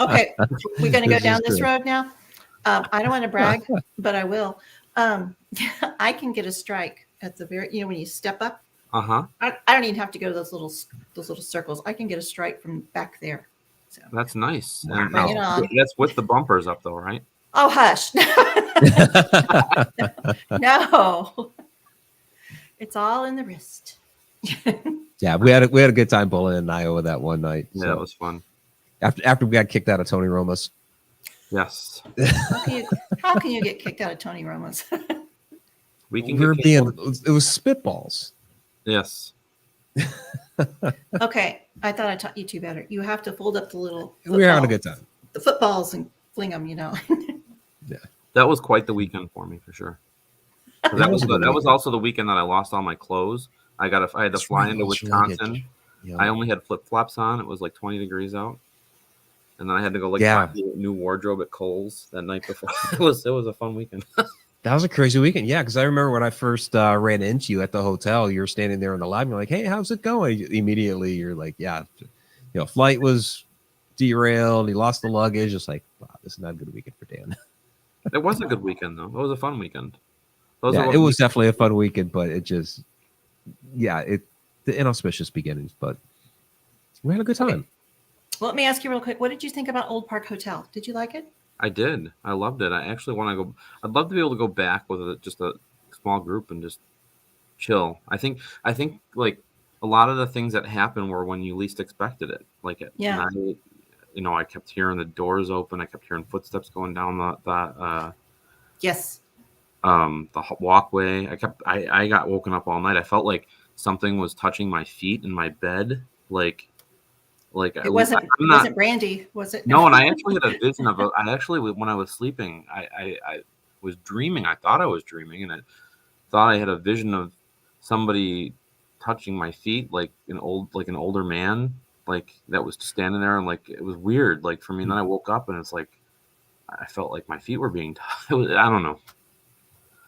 Okay, we're going to go down this road now. I don't want to brag, but I will. I can get a strike at the very, you know, when you step up. I don't even have to go to those little circles. I can get a strike from back there. So that's nice. Bring it on. That's with the bumpers up, though, right? Oh, hush. No, it's all in the wrist. Yeah, we had a good time bowling in Iowa that one night. Yeah, that was fun. After we got kicked out of Tony Roma's. Yes. How can you get kicked out of Tony Roma's? It was spitballs. Yes. Okay, I thought I taught you two better. You have to fold up the little. We were having a good time. The footballs and fling them, you know. Yeah. That was quite the weekend for me, for sure. That was also the weekend that I lost all my clothes. I had to fly into Wisconsin. Yeah. I only had flip flops on. It was like 20 degrees out, and then I had to go buy new wardrobe at Kohl's that night before. It was a fun weekend. That was a crazy weekend. Yeah, because I remember when I first ran into you at the hotel, you were standing there in the lobby. You're like, "Hey, how's it going?" Immediately, you're like, "Yeah, you know, flight was derailed. He lost the luggage." It's like, wow, this is not a good weekend for Dan. It was a good weekend, though. It was a fun weekend. It was definitely a fun weekend, but it just, the inauspicious beginnings. But we had a good time. Okay. Well, let me ask you real quick. What did you think about Old Park Hotel? Did you like it? I did. I loved it. I actually want to go. I'd love to be able to go back with just a small group and just chill. I think like a lot of the things that happened were when you least expected it. Like at night, you know, I kept hearing the doors open. I kept hearing footsteps going down the walkway. I got woken up all night. I felt like something was touching my feet in my bed. Like it wasn't Brandy, was it? No, and I actually had a vision of when I was sleeping, I was dreaming. I thought I was dreaming, and I thought I had a vision of somebody touching my feet, like an older man, like that was standing there, and like it was weird, like for me. And then I woke up, and it's like I felt like my feet were being touched. I don't know.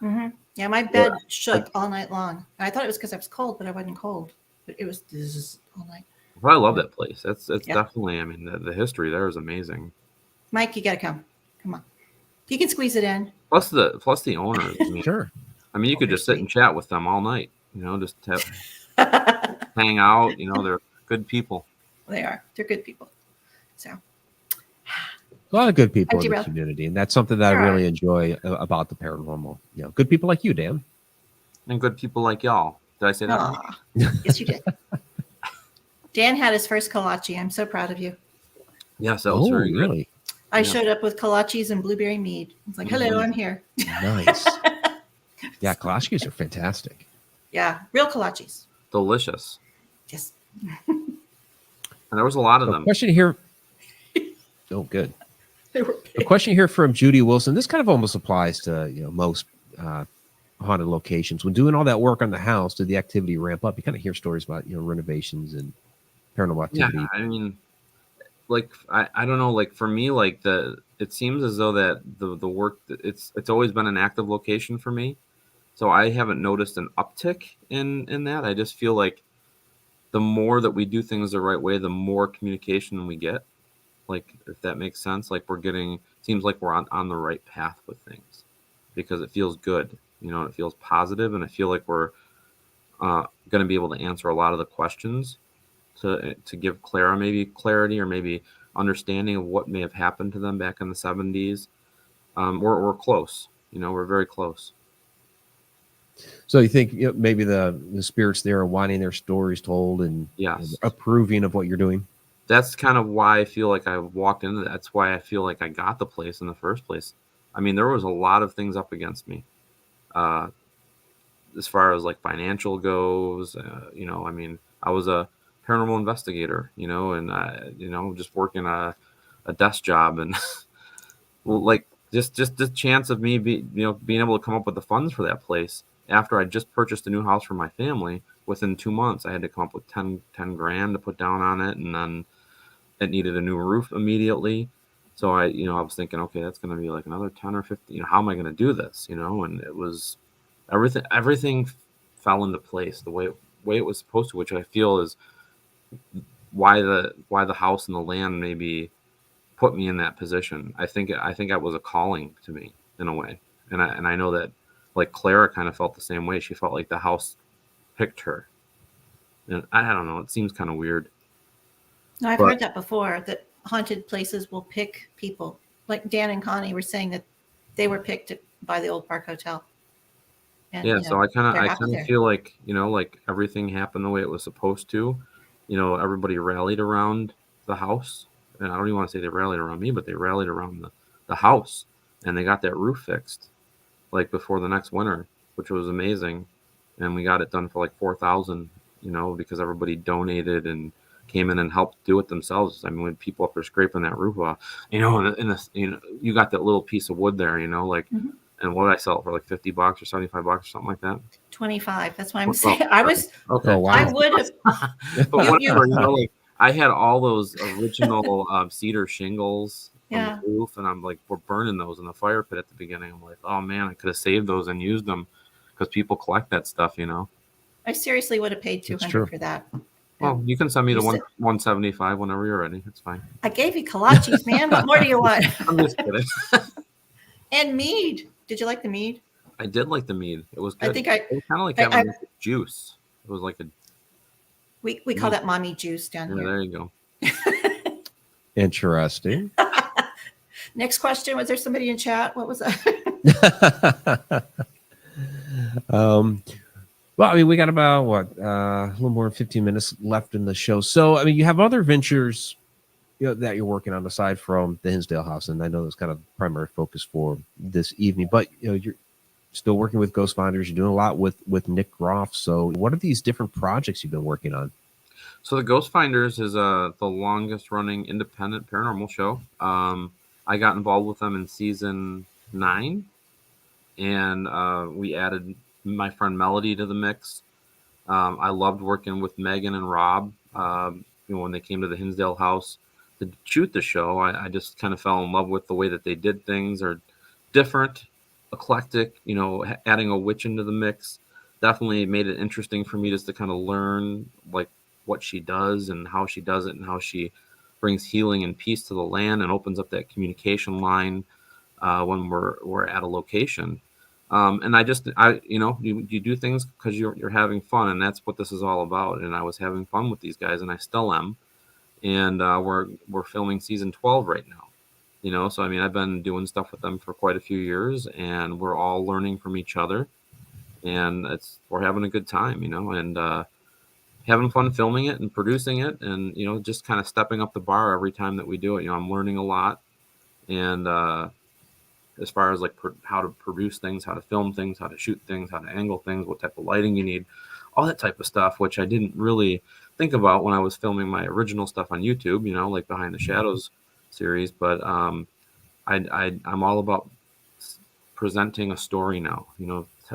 Mm-hmm. Yeah, my bed shook all night long. I thought it was because I was cold, but I wasn't cold. But it was all night. But I love that place. It's definitely. I mean, the history there is amazing. Mike, you gotta come. Come on, you can squeeze it in. Plus the owners. I mean, sure. I mean, you could just sit and chat with them all night. You know, just hang out. You know, they're good people. They are. They're good people. So. A lot of good people in the community, and that's something that I really enjoy about the paranormal. You know, good people like you, Dan, and good people like y'all. Did I say that? Yes, you did. Dan had his first kolache. I'm so proud of you. Yes, that was very good. Really? I showed up with kolaches and blueberry mead. It's like, hello, I'm here. Nice. Yeah, kolaches are fantastic. Yeah, real kolaches. Delicious. Yes. And there was a lot of them. Question here. Oh, good. A question here from Judy Wilson. This kind of almost applies to most haunted locations. When doing all that work on the house, did the activity ramp up? You kind of hear stories about renovations and paranormal activity. Yeah, I mean, like I don't know. Like for me, like it seems as though that the work, it's always been an active location for me. So I haven't noticed an uptick in that. I just feel like the more that we do things the right way, the more communication we get. Like, if that makes sense, like seems like we're on the right path with things, because it feels good, it feels positive, and I feel like we're going to be able to answer a lot of the questions to give Clara maybe clarity or maybe understanding of what may have happened to them back in the 70s. We're close, we're very close. So you think maybe the spirits there are wanting their stories told and yes, approving of what you're doing? That's kind of why I feel like I walked into that. That's why I feel like I got the place in the first place. I mean, there was a lot of things up against me, as far as like financial goes. I mean, I was a paranormal investigator, and just working a desk job, and like just the chance of me being able to come up with the funds for that place after I just purchased a new house for my family. Within 2 months, I had to come up with 10 grand to put down on it, and then it needed a new roof immediately. So I was thinking, okay, that's going to be like another 10 or 15. How am I going to do this? And it was everything fell into place the way it was supposed to, which I feel is why the house and the land maybe put me in that position. I think it was a calling to me in a way, and I know that like Clara kind of felt the same way. She felt like the house picked her, and I don't know. It seems kind of weird. No, I've heard that before, that haunted places will pick people. Like Dan and Connie were saying that they were picked by the Old Park Hotel. And, yeah, so I kind of feel like, like everything happened the way it was supposed to. Everybody rallied around the house. And I don't even want to say they rallied around me, but they rallied around the house. And they got that roof fixed, like before the next winter, which was amazing. And we got it done for like $4,000, because everybody donated and came in and helped do it themselves. I mean, when people up there scraping that roof off, you got that little piece of wood there, Mm-hmm. And what did I sell it for, like $50 or $75 or something like that? 25. That's what I'm saying. I was. Okay. Oh, wow. I would have. But whatever, like I had all those original cedar shingles on the roof, and I'm like, we're burning those in the fire pit at the beginning. I'm like, oh man, I could have saved those and used them, because people collect that stuff, I seriously would have paid $200 for that. Well, you can send me the 175 whenever you're ready. It's fine. I gave you kolaches, man. What more do you want? I'm just kidding. And mead. Did you like the mead? I did like the mead. It was good. I think it was kind of like having like a juice. It was like a. We call that mommy juice down here. There you go. Interesting. Next question. Was there somebody in chat? What was that? Well, I mean, we got about a little more than 15 minutes left in the show. So, I mean, you have other ventures, that you're working on aside from the Hinsdale House, and I know that's kind of the primary focus for this evening. But you're still working with Ghost Finders. You're doing a lot with Nick Groff. So, what are these different projects you've been working on? So, the Ghost Finders is the longest running independent paranormal show. I got involved with them in season 9, and we added my friend Melody to the mix. I loved working with Megan and Rob. When they came to the Hinsdale House to shoot the show, I just kind of fell in love with the way that they did things, or different, eclectic. Adding a witch into the mix definitely made it interesting for me just to kind of learn like what she does and how she does it, and how she brings healing and peace to the land and opens up that communication line when we're at a location. And you do things because you're having fun, and that's what this is all about. And I was having fun with these guys, and I still am. And we're filming season 12 right now. So I mean, I've been doing stuff with them for quite a few years, and we're all learning from each other, and we're having a good time, and having fun filming it and producing it, and just kind of stepping up the bar every time that we do it. I'm learning a lot, and as far as like how to produce things, how to film things, how to shoot things, how to angle things, what type of lighting you need, all that type of stuff, which I didn't really think about when I was filming my original stuff on YouTube, like Behind the Shadows series. But I'm all about presenting a story now,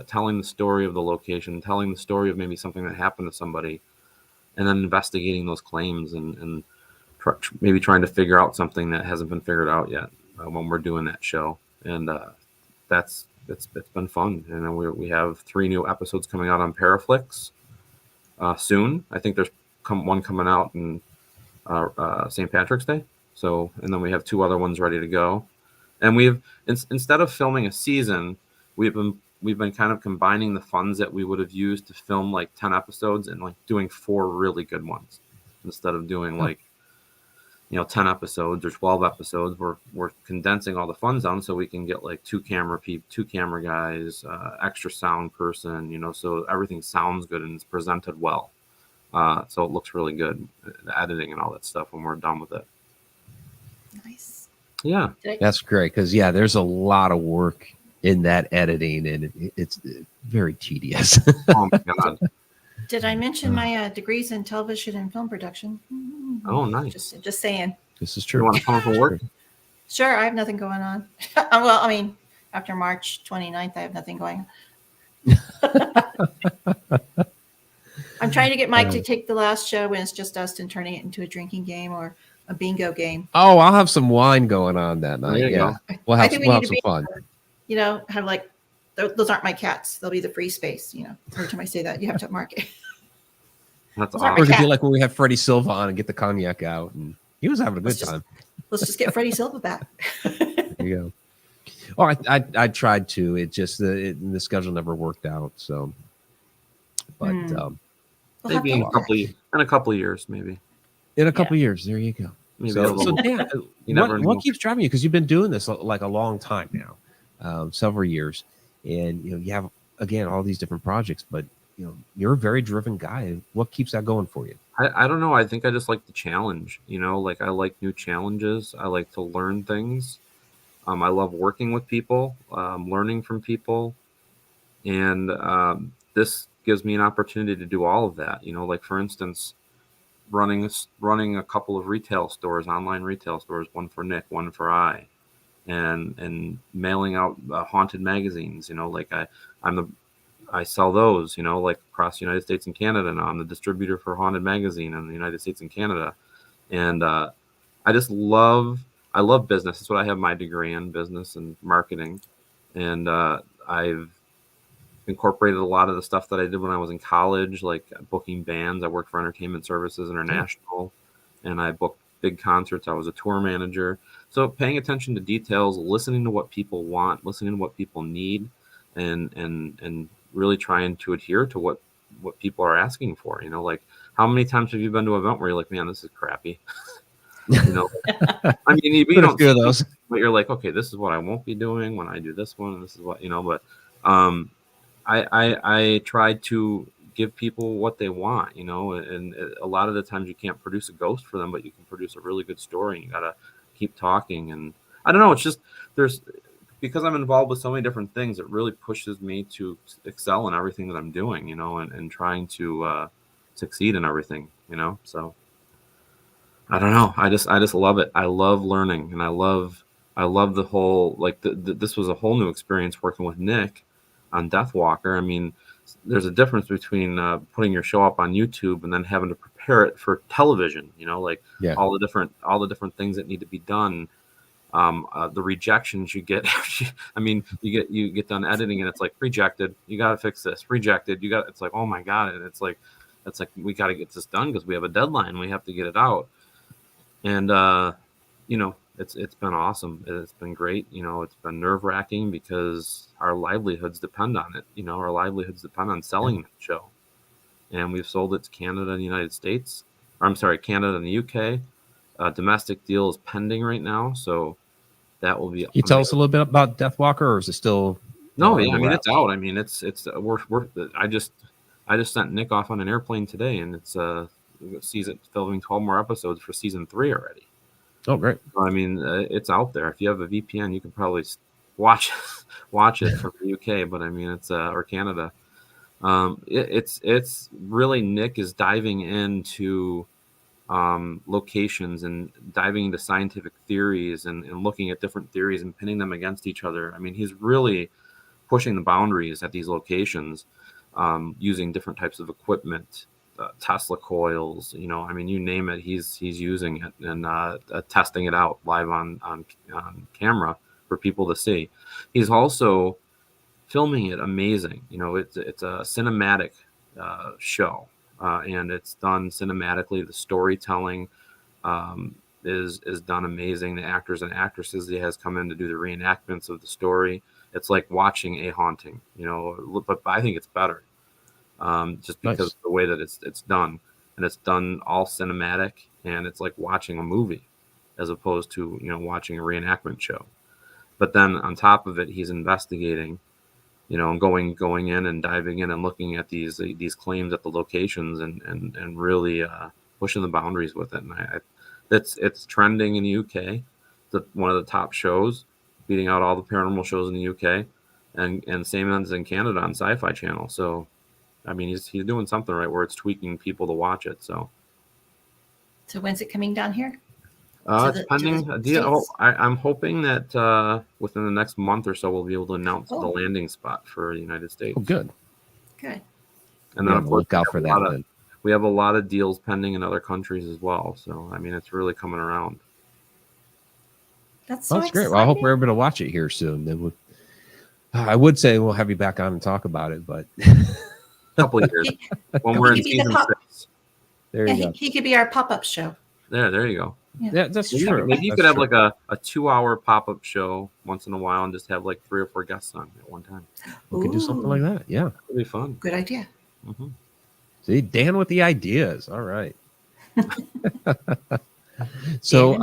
telling the story of the location, telling the story of maybe something that happened to somebody, and then investigating those claims and maybe trying to figure out something that hasn't been figured out yet. when we're doing that show, and it's been fun. And then we have 3 new episodes coming out on Paraflix soon. I think there's one coming out in St. Patrick's Day. So, and then we have 2 other ones ready to go. And we've instead of filming a season, we've been kind of combining the funds that we would have used to film like 10 episodes and like doing 4 really good ones instead of doing like 10 episodes or 12 episodes. We're condensing all the funds down so we can get like 2 camera guys, extra sound person, so everything sounds good and it's presented well. So it looks really good, the editing and all that stuff when we're done with it. Nice. Yeah. That's great. Cause there's a lot of work in that editing and it's very tedious. Oh my God. Did I mention my degrees in television and film production? Oh, nice. Just saying. This is true. You want to come for work? Sure. I have nothing going on. Well, I mean, after March 29th, I have nothing going on. I'm trying to get Mike to take the last show when it's just us and turning it into a drinking game or a bingo game. Oh, I'll have some wine going on that night. There you Yeah. go. We'll I have think some, we need to some be, fun. have like, those aren't my cats. They'll be the free space. Every time I say that, you have to mark it. That's Those aren't awesome. Or it could cat. be like when we have Freddie Silva on and get the cognac out, and he was having a good time. Let's just get Freddie Silva back. There you go. Oh, I tried to. It just the schedule never worked out. So, but We'll Maybe have in to a couple of years, maybe. in a couple of years, there you go. Maybe a So little. Dan, You never know. what keeps driving you? Because you've been doing this like a long time now, several years, and you have again all these different projects, but you're a very driven guy. What keeps that going for you? I don't know. I think I just like the challenge. Like I like new challenges. I like to learn things. I love working with people, learning from people, and this gives me an opportunity to do all of that. Like for instance, running a couple of retail stores, online retail stores, one for Nick, one for I, and mailing out haunted magazines. Like I sell those, like across the United States and Canada now. I'm the distributor for Haunted Magazine in the United States and Canada. And I love business. That's what I have my degree in, business and marketing. And I've incorporated a lot of the stuff that I did when I was in college, like booking bands. I worked for Entertainment Services International, and I booked big concerts. I was a tour manager. So paying attention to details, listening to what people want, listening to what people need, and really trying to adhere to what people are asking for. Like how many times have you been to an event where you're like, man, this is crappy? I mean, you don't do those, but you're like, okay, this is what I won't be doing when I do this one, and this is what but I try to give people what they want, and a lot of the times you can't produce a ghost for them, but you can produce a really good story, and you gotta keep talking. And I don't know, it's just because I'm involved with so many different things, it really pushes me to excel in everything that I'm doing, and trying to succeed in everything, so I don't know. I just love it. I love learning, and I love the whole, like this was a whole new experience working with Nick on Deathwalker. I mean, there's a difference between putting your show up on YouTube and then having to prepare it for television, like all the different things that need to be done. The rejections you get. I mean, you get done editing and it's like rejected. You got to fix this. Rejected. It's like, oh my God. And it's like we got to get this done because we have a deadline. We have to get it out. And it's been awesome. It's been great. It's been nerve wracking because our livelihoods depend on it. Our livelihoods depend on selling the show, and we've sold it to Canada and the United States. Canada and the UK. Domestic deal is pending right now, so that will be. Can you tell us a little bit about Deathwalker, or is it still? No, yeah, I mean it's out. I mean it's we're I just sent Nick off on an airplane today, and it's filming 12 more episodes for season 3 already. Oh, great! I mean it's out there. If you have a VPN, you can probably watch it from the UK, but I mean it's or Canada. It's really, Nick is diving into locations and diving into scientific theories and looking at different theories and pinning them against each other. I mean, he's really pushing the boundaries at these locations, using different types of equipment Tesla coils. You know, I mean, you name it, he's using it and testing it out live on camera for people to see. He's also filming it amazing. You know, it's a cinematic show, and it's done cinematically. The storytelling is done amazing. The actors and actresses he has come in to do the reenactments of the story. It's like watching a haunting, you know, but I think it's better, just because Nice. of the way that it's done, and it's done all cinematic, and it's like watching a movie as opposed to, you know, watching a reenactment show. But then on top of it, he's investigating, you know, and going in and diving in and looking at these claims at the locations and really pushing the boundaries with it. And it's trending in the UK. It's one of the top shows, beating out all the paranormal shows in the UK, and same as in Canada on Sci-Fi Channel. So, I mean, he's doing something right where it's tweaking people to watch it. So when's it coming down here? it's pending. I'm hoping that within the next month or so, we'll be able to announce the landing spot for the United States. Oh, good. Good. And then, of course, look out for that. Then. We have a lot of deals pending in other countries as well. So, I mean, it's really coming around. That's so That's great. exciting. Well, I hope we're able to watch it here soon. Then I would say we'll have you back on and talk about it, but A couple of years when we're in season 6. there you go. He could be our pop-up show. There you go. Yeah, that's true. Maybe you could have like a 2-hour pop-up show once in a while and just have like 3 or 4 guests on at one time. We could do something like that. Yeah, It'd be fun. Good idea. Mm-hmm. See, Dan with the ideas. All right. So,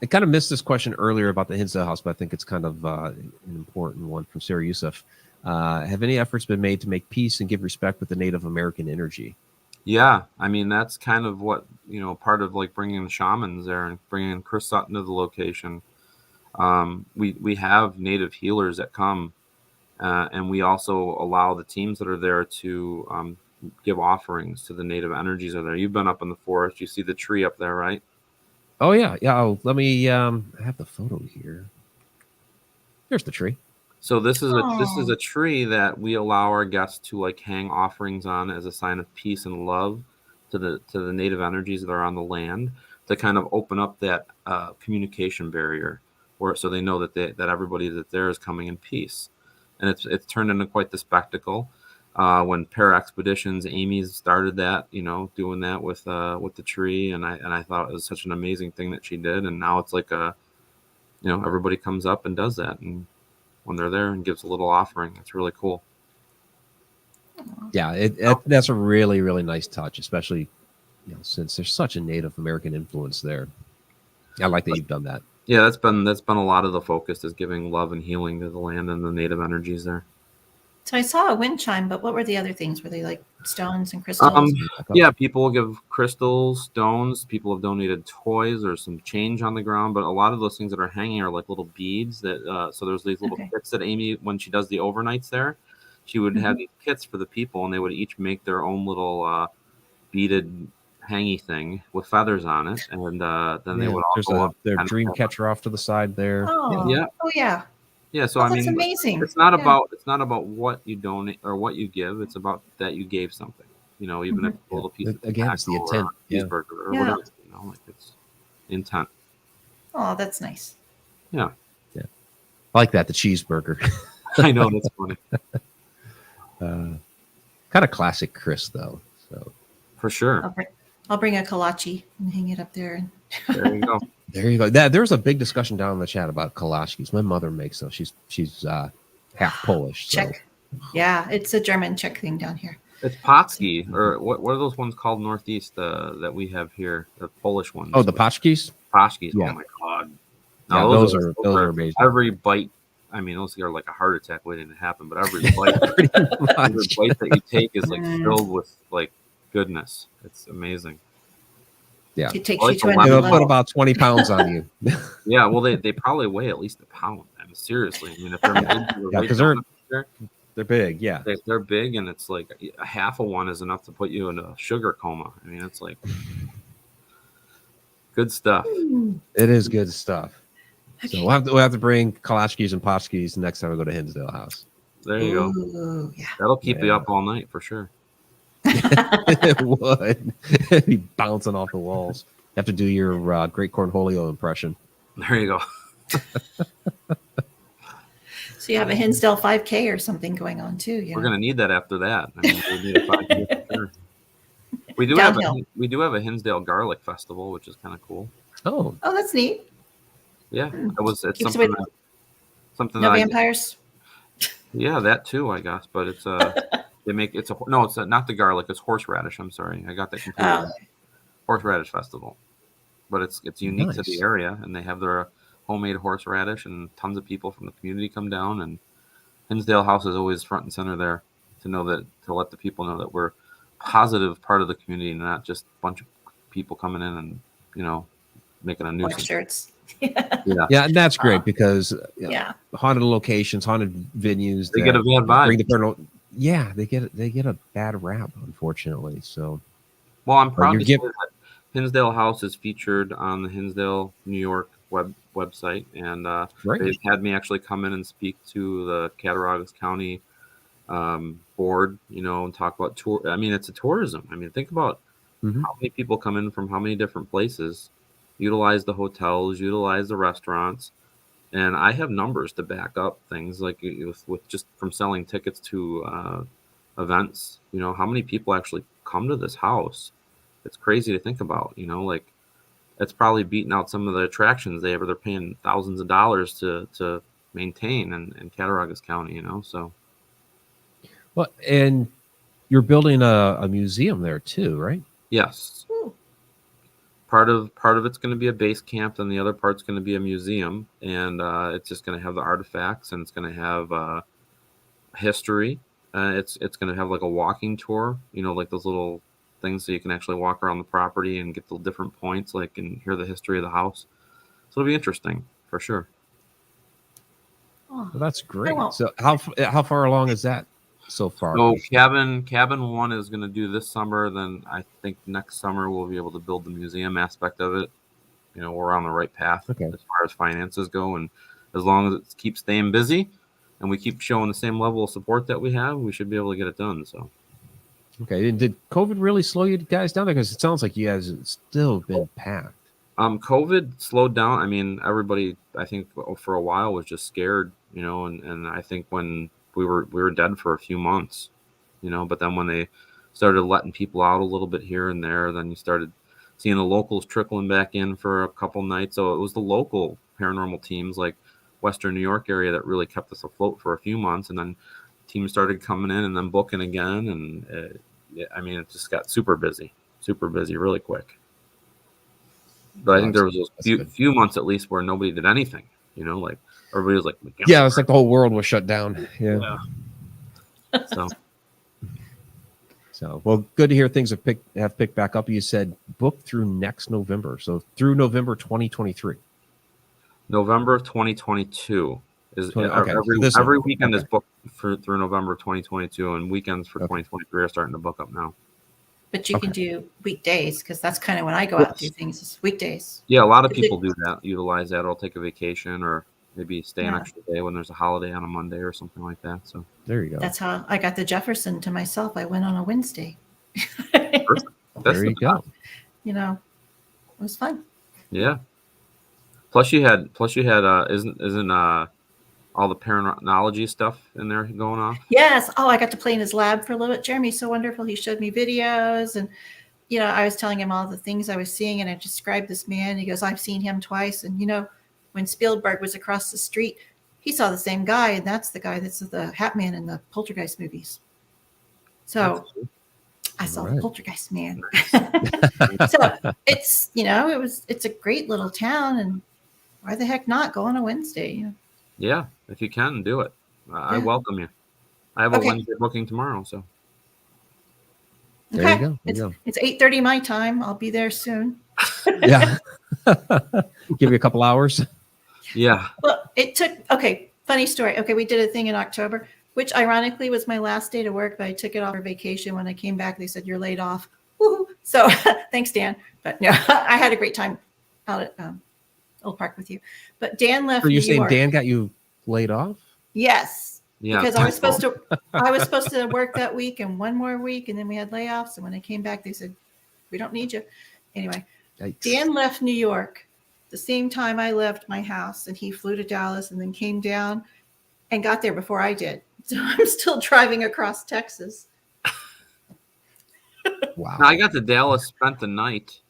I kind of missed this question earlier about the Hinsdale House, but I think it's kind of an important one from Sarah Youssef. Have any efforts been made to make peace and give respect with the Native American energy? Yeah, I mean, that's kind of what, you know, part of like bringing the shamans there and bringing Chris Sutton to the location. We have native healers that come, and we also allow the teams that are there to give offerings to the native energies that are there. You've been up in the forest. You see the tree up there, right? Oh, yeah. Yeah. Oh, let me I have the photo here. Here's the tree. So this is a tree that we allow our guests to like hang offerings on as a sign of peace and love to the native energies that are on the land, to kind of open up that communication barrier, so they know that everybody that there is coming in peace. And it's turned into quite the spectacle. When Para Expeditions, Amy started that, you know, doing that with the tree, and I thought it was such an amazing thing that she did. And now it's like everybody comes up and does that, and when they're there and gives a little offering, it's really cool. Yeah, that's a really, really nice touch, especially, you know, since there's such a Native American influence there. I like that you've done that. Yeah, that's been a lot of the focus, is giving love and healing to the land and the native energies there. So I saw a wind chime, but what were the other things? Were they like stones and crystals? Yeah, people will give crystals, stones. People have donated toys or some change on the ground, but a lot of those things that are hanging are like little beads. So there's these little kits that Amy, when she does the overnights there, she would have these kits for the people, and they would each make their own little beaded hangy thing with feathers on it, and then they would all go up. Their dream catcher off to the side there. Oh, yeah. Oh, yeah. Yeah, so I mean, that's amazing. It's not about what you donate or what you give. It's about that you gave something. You know, even if it's a little piece of again, it's the intent, cheeseburger or whatever. You know, like it's intent. Oh, that's nice. Yeah, I like that, the cheeseburger. I know, that's funny. Kind of classic Chris, though. So for sure, I'll bring a kolache and hang it up there. There you go. There you go. There was a big discussion down in the chat about kolachis. My mother makes those. She's half Polish. So. Czech. Yeah, it's a German Czech thing down here. It's Potski, or what are those ones called northeast that we have here? The Polish ones. Oh, the Potskis? Potskis. Yeah. Oh my god. Yeah, those are amazing. Every bite, I mean, those are like a heart attack waiting to happen. But every bite, every bite that you take is like filled with like goodness. It's amazing. Yeah, it takes you to another level. Put about 20 pounds on you. Yeah, well, they probably weigh at least a pound. I mean, seriously. I mean, if they're made because they're big. Yeah, they're big, and it's like a half of one is enough to put you in a sugar coma. I mean, it's like good stuff. It is good stuff. Okay. So we'll have to bring kolachis and potskis next time we go to Hinsdale House. There you go. Yeah. That'll keep you up all night for sure. It would. It'd be bouncing off the walls. You have to do your Great Cornholio impression. There you go. So you have a Hinsdale 5K or something going on too. We're going to need that after that. I mean, we need a 5K for sure. We do have a Hinsdale Garlic Festival, which is kind of cool. Oh, that's neat. Yeah, it's Keeps something. away- Something. No that vampires. Yeah, that too, I guess. But it's it's not the garlic. It's horseradish. I'm sorry, I got that completely. Oh. Horseradish festival, but it's unique to the Nice. area, and they have their homemade horseradish, and tons of people from the community come down, and Hinsdale House is always front and center there to let the people know that we're a positive part of the community, and not just a bunch of people coming in and making a Black nuisance. shirts. yeah, and that's great because Yeah. haunted locations, haunted venues, They get a bad vibe. bring the paranormal. Yeah, they get a bad rap, unfortunately. So, Well, I'm proud you're to say that Hinsdale House is featured on the Hinsdale, New York website, and Great. they've had me actually come in and speak to the Cattaraugus County board, and talk about tour. I mean, it's a tourism. I mean, think about Mhm. how many people come in from how many different places, utilize the hotels, utilize the restaurants, and I have numbers to back up things like with just from selling tickets to events. How many people actually come to this house? It's crazy to think about. Like it's probably beating out some of the attractions they're paying thousands of dollars to maintain in Cattaraugus County. So. Well, and you're building a museum there too, right? Yes. Ooh. Part of it's going to be a base camp, and the other part's going to be a museum, and it's just going to have the artifacts, and it's going to have history. It's going to have like a walking tour, like those little things so you can actually walk around the property and get the different points, like and hear the history of the house. So it'll be interesting for sure. Oh, Well, that's great. well. So how far along is that so far? So cabin 1 is going to do this summer. Then I think next summer we'll be able to build the museum aspect of it. We're on the right path Okay. as far as finances go, and as long as it keeps staying busy and we keep showing the same level of support that we have, we should be able to get it done. So. Okay. And did COVID really slow you guys down? Because it sounds like you guys have still been packed. COVID slowed down. I mean, everybody, I think for a while was just scared, and I think when we were dead for a few months, but then when they started letting people out a little bit here and there, then you started seeing the locals trickling back in for a couple nights. So it was the local paranormal teams like Western New York area that really kept us afloat for a few months. And then teams started coming in and then booking again. And it just got super busy really quick. But I think there was those few months at least where nobody did anything, like everybody was like, yeah, it's like the whole world was shut down. Yeah. So well, good to hear things have picked back up. You said book through next November, so through November 2023. November of 2022 is okay. every weekend is booked through November of 2022, and weekends for 2023 are starting to book up now. But you can do weekdays because that's kind of when I go out and do things. Is weekdays. Yeah, a lot of people do that. Utilize that, or take a vacation, or maybe stay an extra day when there's a holiday on a Monday or something like that. So there you go. That's how I got the Jefferson to myself. I went on a Wednesday. There you go. It was fun. Yeah. Plus you had isn't all the paranormology stuff in there going on? Yes. Oh, I got to play in his lab for a little bit. Jeremy's so wonderful. He showed me videos, and I was telling him all the things I was seeing, and I described this man. He goes, "I've seen him twice." And when Spielberg was across the street, he saw the same guy, and that's the guy that's the Hat Man in the Poltergeist movies. So I saw the Poltergeist man. So it's it's a great little town, and why the heck not go on a Wednesday? Yeah, if you can, do it. I welcome you. I have a Wednesday booking tomorrow, so. There you go. It's 8:30 my time. I'll be there soon. Yeah. Give you a couple hours. Yeah. Well, it took, funny story. Okay, we did a thing in October, which ironically was my last day to work, but I took it off for vacation. When I came back, they said, "You're laid off." Woo-hoo. So thanks, Dan. But no, I had a great time out at Old Park with you. But Dan left. So you're New saying York. Dan got you laid off? Yes. Yeah, because I was supposed to work that week and one more week, and then we had layoffs. And when I came back, they said, "We don't need you." Anyway, Yikes. Dan left New York the same time I left my house, and he flew to Dallas and then came down and got there before I did. So I'm still driving across Texas. Wow. I got to Dallas, spent the night.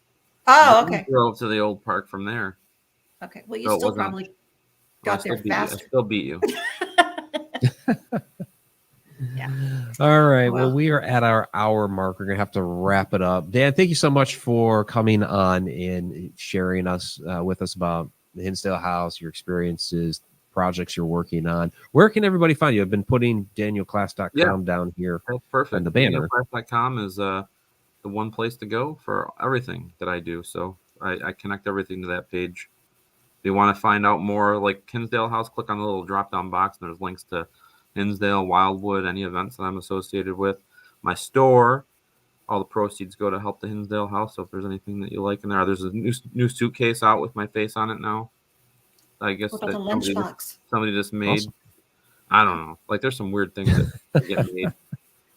Oh, and okay. Drove to the old park from there. Okay. Well, you So it still wasn't- probably got there I faster. still beat you. Yeah. All right. Well. Well, we are at our hour mark. We're going to have to wrap it up. Dan, thank you so much for coming on and sharing with us about the Hinsdale House, your experiences, projects you're working on. Where can everybody find you? I've been putting danielklaes.com down here. That's perfect. On the banner. DanielKlaes.com is the one place to go for everything that I do. So I connect everything to that page. If you want to find out more, like Hinsdale House, click on the little drop-down box, and there's links to Hinsdale, Wildwood, any events that I'm associated with. My store, all the proceeds go to help the Hinsdale House. So if there's anything that you like in there, there's a new suitcase out with my face on it now. I guess What about the that lunchbox? somebody just made. Awesome. I don't know. Like there's some weird things that get made.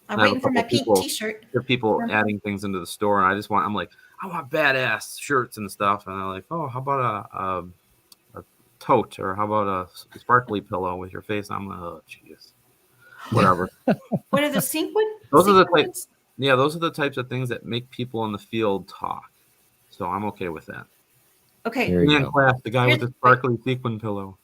I'm I have waiting a for my couple pink people- T-shirt. There are people adding things into the store, and I'm like, I want badass shirts and stuff, and they're like, oh, how about a tote, or how about a sparkly pillow with your face? I'm like, oh, jeez, whatever. What are the sequin? Those are the sequins? types. Yeah, those are the types of things that make people in the field talk. So I'm okay with that. Okay. There you Dan go. Klaes, the guy with Here's- the sparkly sequin pillow.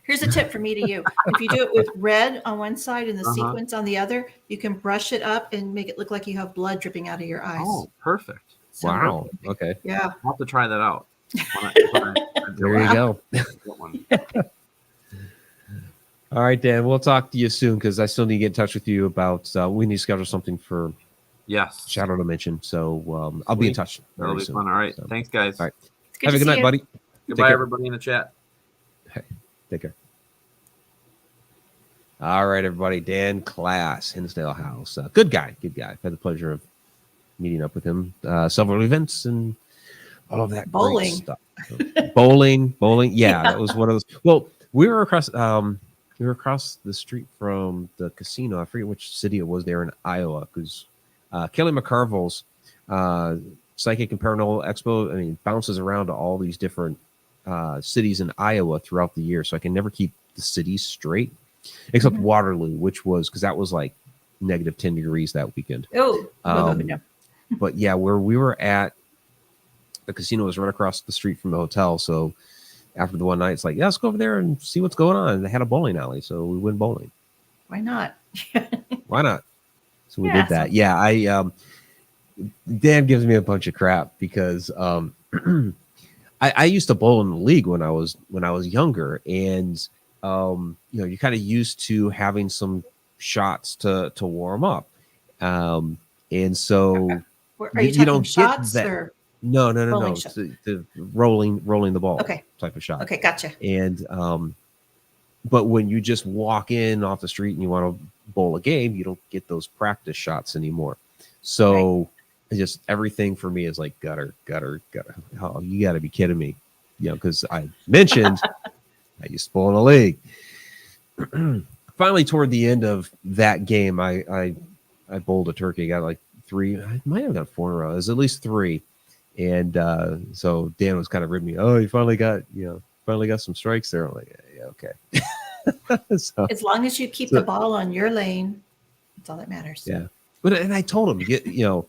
Here's a tip for me to you. If you do it with red on one side and the Uh-huh. sequins on the other, you can brush it up and make it look like you have blood dripping out of your eyes. Oh, perfect. So, Wow. Okay. Yeah. I'll have to try that out. There you go. All right, Dan. We'll talk to you soon because I still need to get in touch with you about. We need to schedule something for Yes. Shadow Dimension. So I'll be in touch. That'll very be soon. fun. All right. So, Thanks, guys. All right. It's good Have to a good see night, you. buddy. Goodbye, care. everybody in the chat. Take care. All right, everybody. Dan Klaes, Hinsdale House. Good guy. Good guy. I've had the pleasure of meeting up with him. Several events and all of that Bowling. great stuff. Bowling. Yeah, that was one of those. Well, we were across the street from the casino. I forget which city it was there in Iowa, because Kelly McCarville's Psychic and Paranormal Expo, I mean, bounces around to all these different cities in Iowa throughout the year. So I can never keep the cities straight, except Waterloo, which was, because that was like negative 10 degrees that weekend. Oh, Um, But yeah, where we were at, the casino was right across the street from the hotel. So after the one night, it's like, yeah, let's go over there and see what's going on. And they had a bowling alley, so we went bowling. why not? Why not? So we Yeah, did that. Yeah, Dan gives me a bunch of crap because I used to bowl in the league when I was younger, and you're kind of used to having some shots to warm up, and so Are you you don't talking get shots that. or? No. Bowling It's shot. the rolling the ball Okay. type of shot. Okay, gotcha. And but when you just walk in off the street and you want to bowl a game, you don't get those practice shots anymore. So it's just everything for me is like gutter. Oh, you got to be kidding me, because I mentioned I used to bowl in a league. Finally, toward the end of that game, I bowled a turkey. Got like 3. I might have got 4 in a row. It was at least 3. And so Dan was kind of ribbing me. Oh, you finally got some strikes there. I'm like, yeah, okay. So, As long as you keep the ball on your lane, that's all that matters. yeah. And I told him,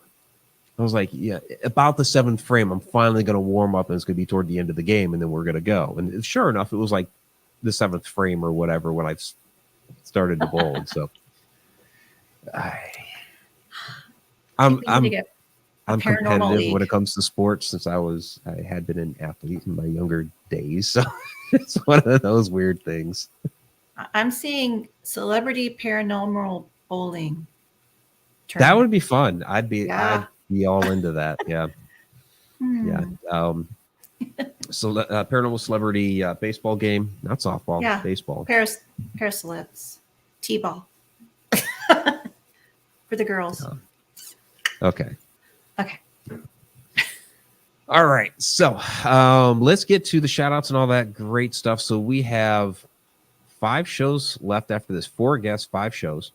I was like, yeah, about the 7th frame, I'm finally going to warm up, and it's going to be toward the end of the game, and then we're going to go. And sure enough, it was like the 7th frame or whatever when I started to bowl. And so I'm competitive league. when it comes to sports, since I had been an athlete in my younger days. So it's one of those weird things. I'm seeing celebrity paranormal bowling. That would be fun. I'd be all into that. Yeah. Yeah. So paranormal celebrity baseball game, not softball, Yeah. baseball. Paracelebs, T-ball for the girls. Okay. Okay. All right. So let's get to the shout outs and all that great stuff. So we have 5 shows left after this. 4 guests, 5 shows.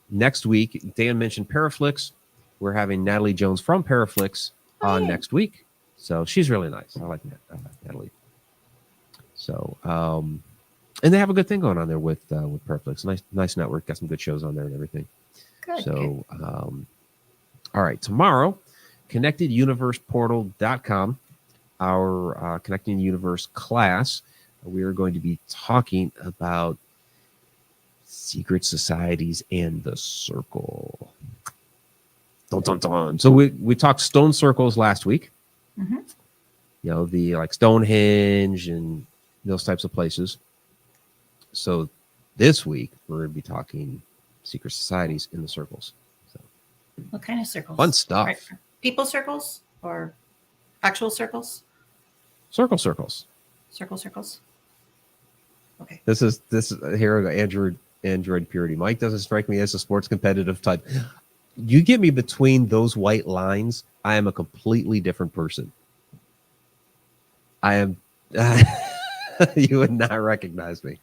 Next week, Dan mentioned Paraflix. We're having Natalie Jones from Paraflix on next week. So she's really nice. I like Natalie. So, and they have a good thing going on there with Paraflix. Nice network. Got some good shows on there and everything. Good. So, all right. Tomorrow, connecteduniverseportal.com, our Connecting Universe class. We are going to be talking about secret societies and the circle. Dun, dun, dun. So we talked stone circles last week. Mm-hmm. You know, the like Stonehenge and those types of places. So this week we're going to be talking secret societies in the circles. So What kind of circles? fun stuff. Right. People circles or actual circles? Circles. Circles. Okay. This is here we go. Android purity. Mike doesn't strike me as a sports competitive type. You get me between those white lines, I am a completely different person. I am. You would not recognize me.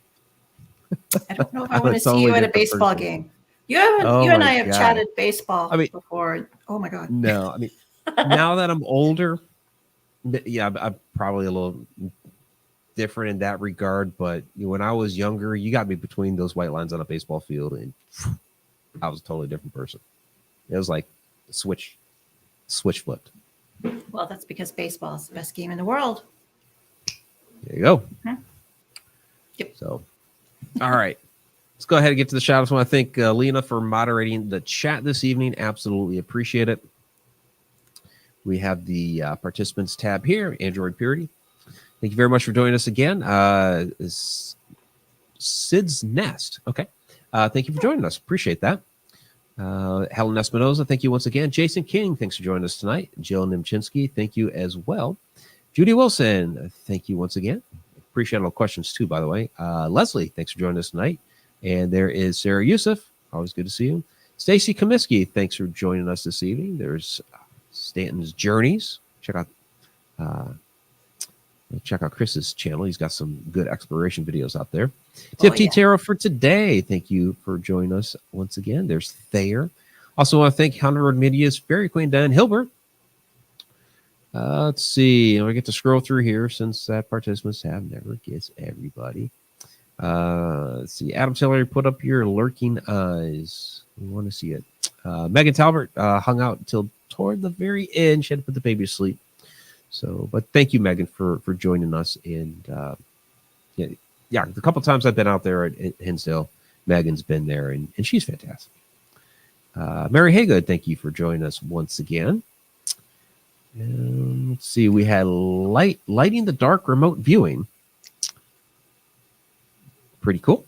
I don't know if I I'm a want to see totally you at a different baseball person. game. You haven't. Oh You and my I have God. chatted baseball I mean- before. Oh my God. No, I mean, now that I'm older, yeah, I'm probably a little different in that regard. But when I was younger, you got me between those white lines on a baseball field, and I was a totally different person. It was like the switch flipped. Well, that's because baseball is the best game in the world. There you go. Mhm. Yep. So, all right. Let's go ahead and get to the shout outs. I want to thank Lena for moderating the chat this evening. Absolutely appreciate it. We have the participants tab here, Android Purity. Thank you very much for joining us again. Sid's Nest. Okay. Thank you for joining us. Appreciate that. Helen Espinoza, thank you once again. Jason King, thanks for joining us tonight. Jill Nimchinsky, thank you as well. Judy Wilson, thank you once again. Appreciate all the questions too, by the way. Leslie, thanks for joining us tonight. And there is Sarah Youssef. Always good to see you. Stacy Comiskey, thanks for joining us this evening. There's Stanton's Journeys. Check out Chris's channel. He's got some good exploration videos out there. Tip T Tarot for today. Thank you for joining us once again. There's Thayer. Also want to thank Hundred Media's Fairy Queen Dan Hilbert. Let's see. I get to scroll through here since participants have never gets everybody. Let's see. Adam Tillery, put up your lurking eyes. We want to see it. Megan Talbert hung out until toward the very end. She had to put the baby to sleep. So, but thank you, Megan, for joining us. And yeah, the couple times I've been out there at Hinsdale, Megan's been there, and she's fantastic. Mary Haygood, thank you for joining us once again. And let's see, we had lighting the dark remote viewing. Pretty cool.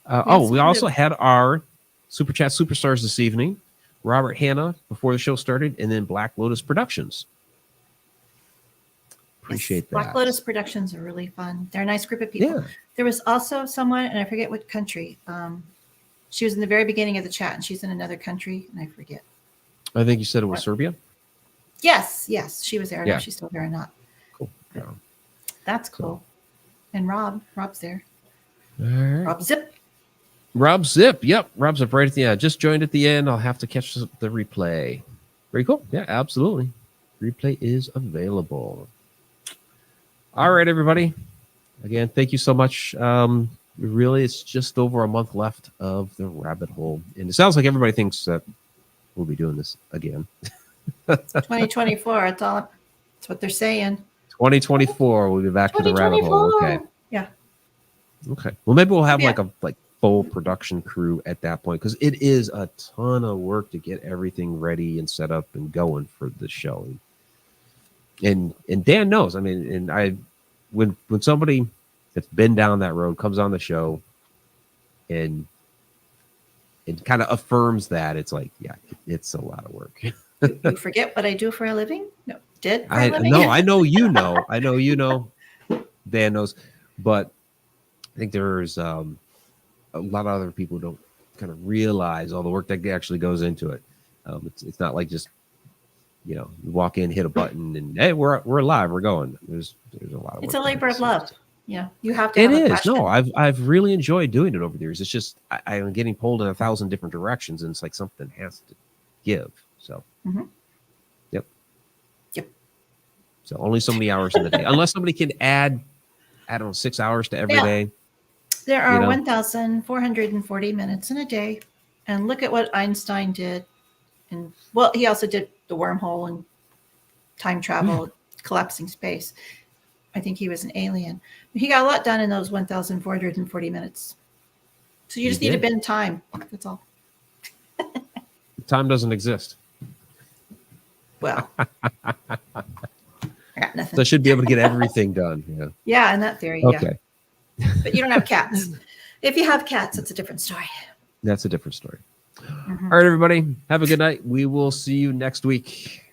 We also had our Super Chat Superstars this evening. Robert Hanna before the show started, and then Black Lotus Productions. Appreciate that. Black Lotus Productions are really fun. They're a nice group of people. Yeah. There was also someone, and I forget what country. She was in the very beginning of the chat, and she's in another country, and I forget. I think you said it was Serbia. Yes, she was there. I don't know Yeah. if she's still there or not. Cool. Yeah. That's cool. And Rob's there. All right. Rob Zip. Yep. Rob Zip right at the end. Just joined at the end. I'll have to catch the replay. Very cool. Yeah, absolutely. Replay is available. All right, everybody. Again, thank you so much. Really, it's just over a month left of the rabbit hole. And it sounds like everybody thinks that we'll be doing this again. 2024. That's what they're saying. 2024, we'll be back to the rabbit hole. Okay. Yeah. Okay. Well, maybe we'll have like a full production crew at that point, because it is a ton of work to get everything ready and set up and going for the show. And Dan knows. I mean, and when somebody that's been down that road comes on the show and it kind of affirms that, it's like, yeah, it's a lot of work. You forget what I do for a living? No, did for a I living? know. I know you know. I know you know. Dan knows, but I think there's a lot of other people who don't kind of realize all the work that actually goes into it. It's not like just, you walk in, hit a button, and hey, we're live, we're going. There's a lot of work. It's a labor of love. You have to It have a is. passion. No, I've really enjoyed doing it over the years. It's just I'm getting pulled in 1,000 different directions, and it's like something has to give. So, Mhm. Yep. Yep. So only so many hours in the day, unless somebody can add, I don't know, 6 hours to every Yeah. day. There are You know? 1,440 minutes in a day. And look at what Einstein did. And well, he also did the wormhole and time travel, collapsing space. I think he was an alien. He got a lot done in those 1,440 minutes. So you just need to did. bend time. That's all. Time doesn't exist. Well, I got nothing. So I should be able to get everything done. Yeah. Yeah, in that theory, Okay. yeah. But you don't have cats. If you have cats, it's a different story. That's a different story. Mhm. All right, everybody. Have a good night. We will see you next week.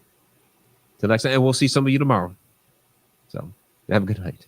Till next time. And we'll see some of you tomorrow. So have a good night.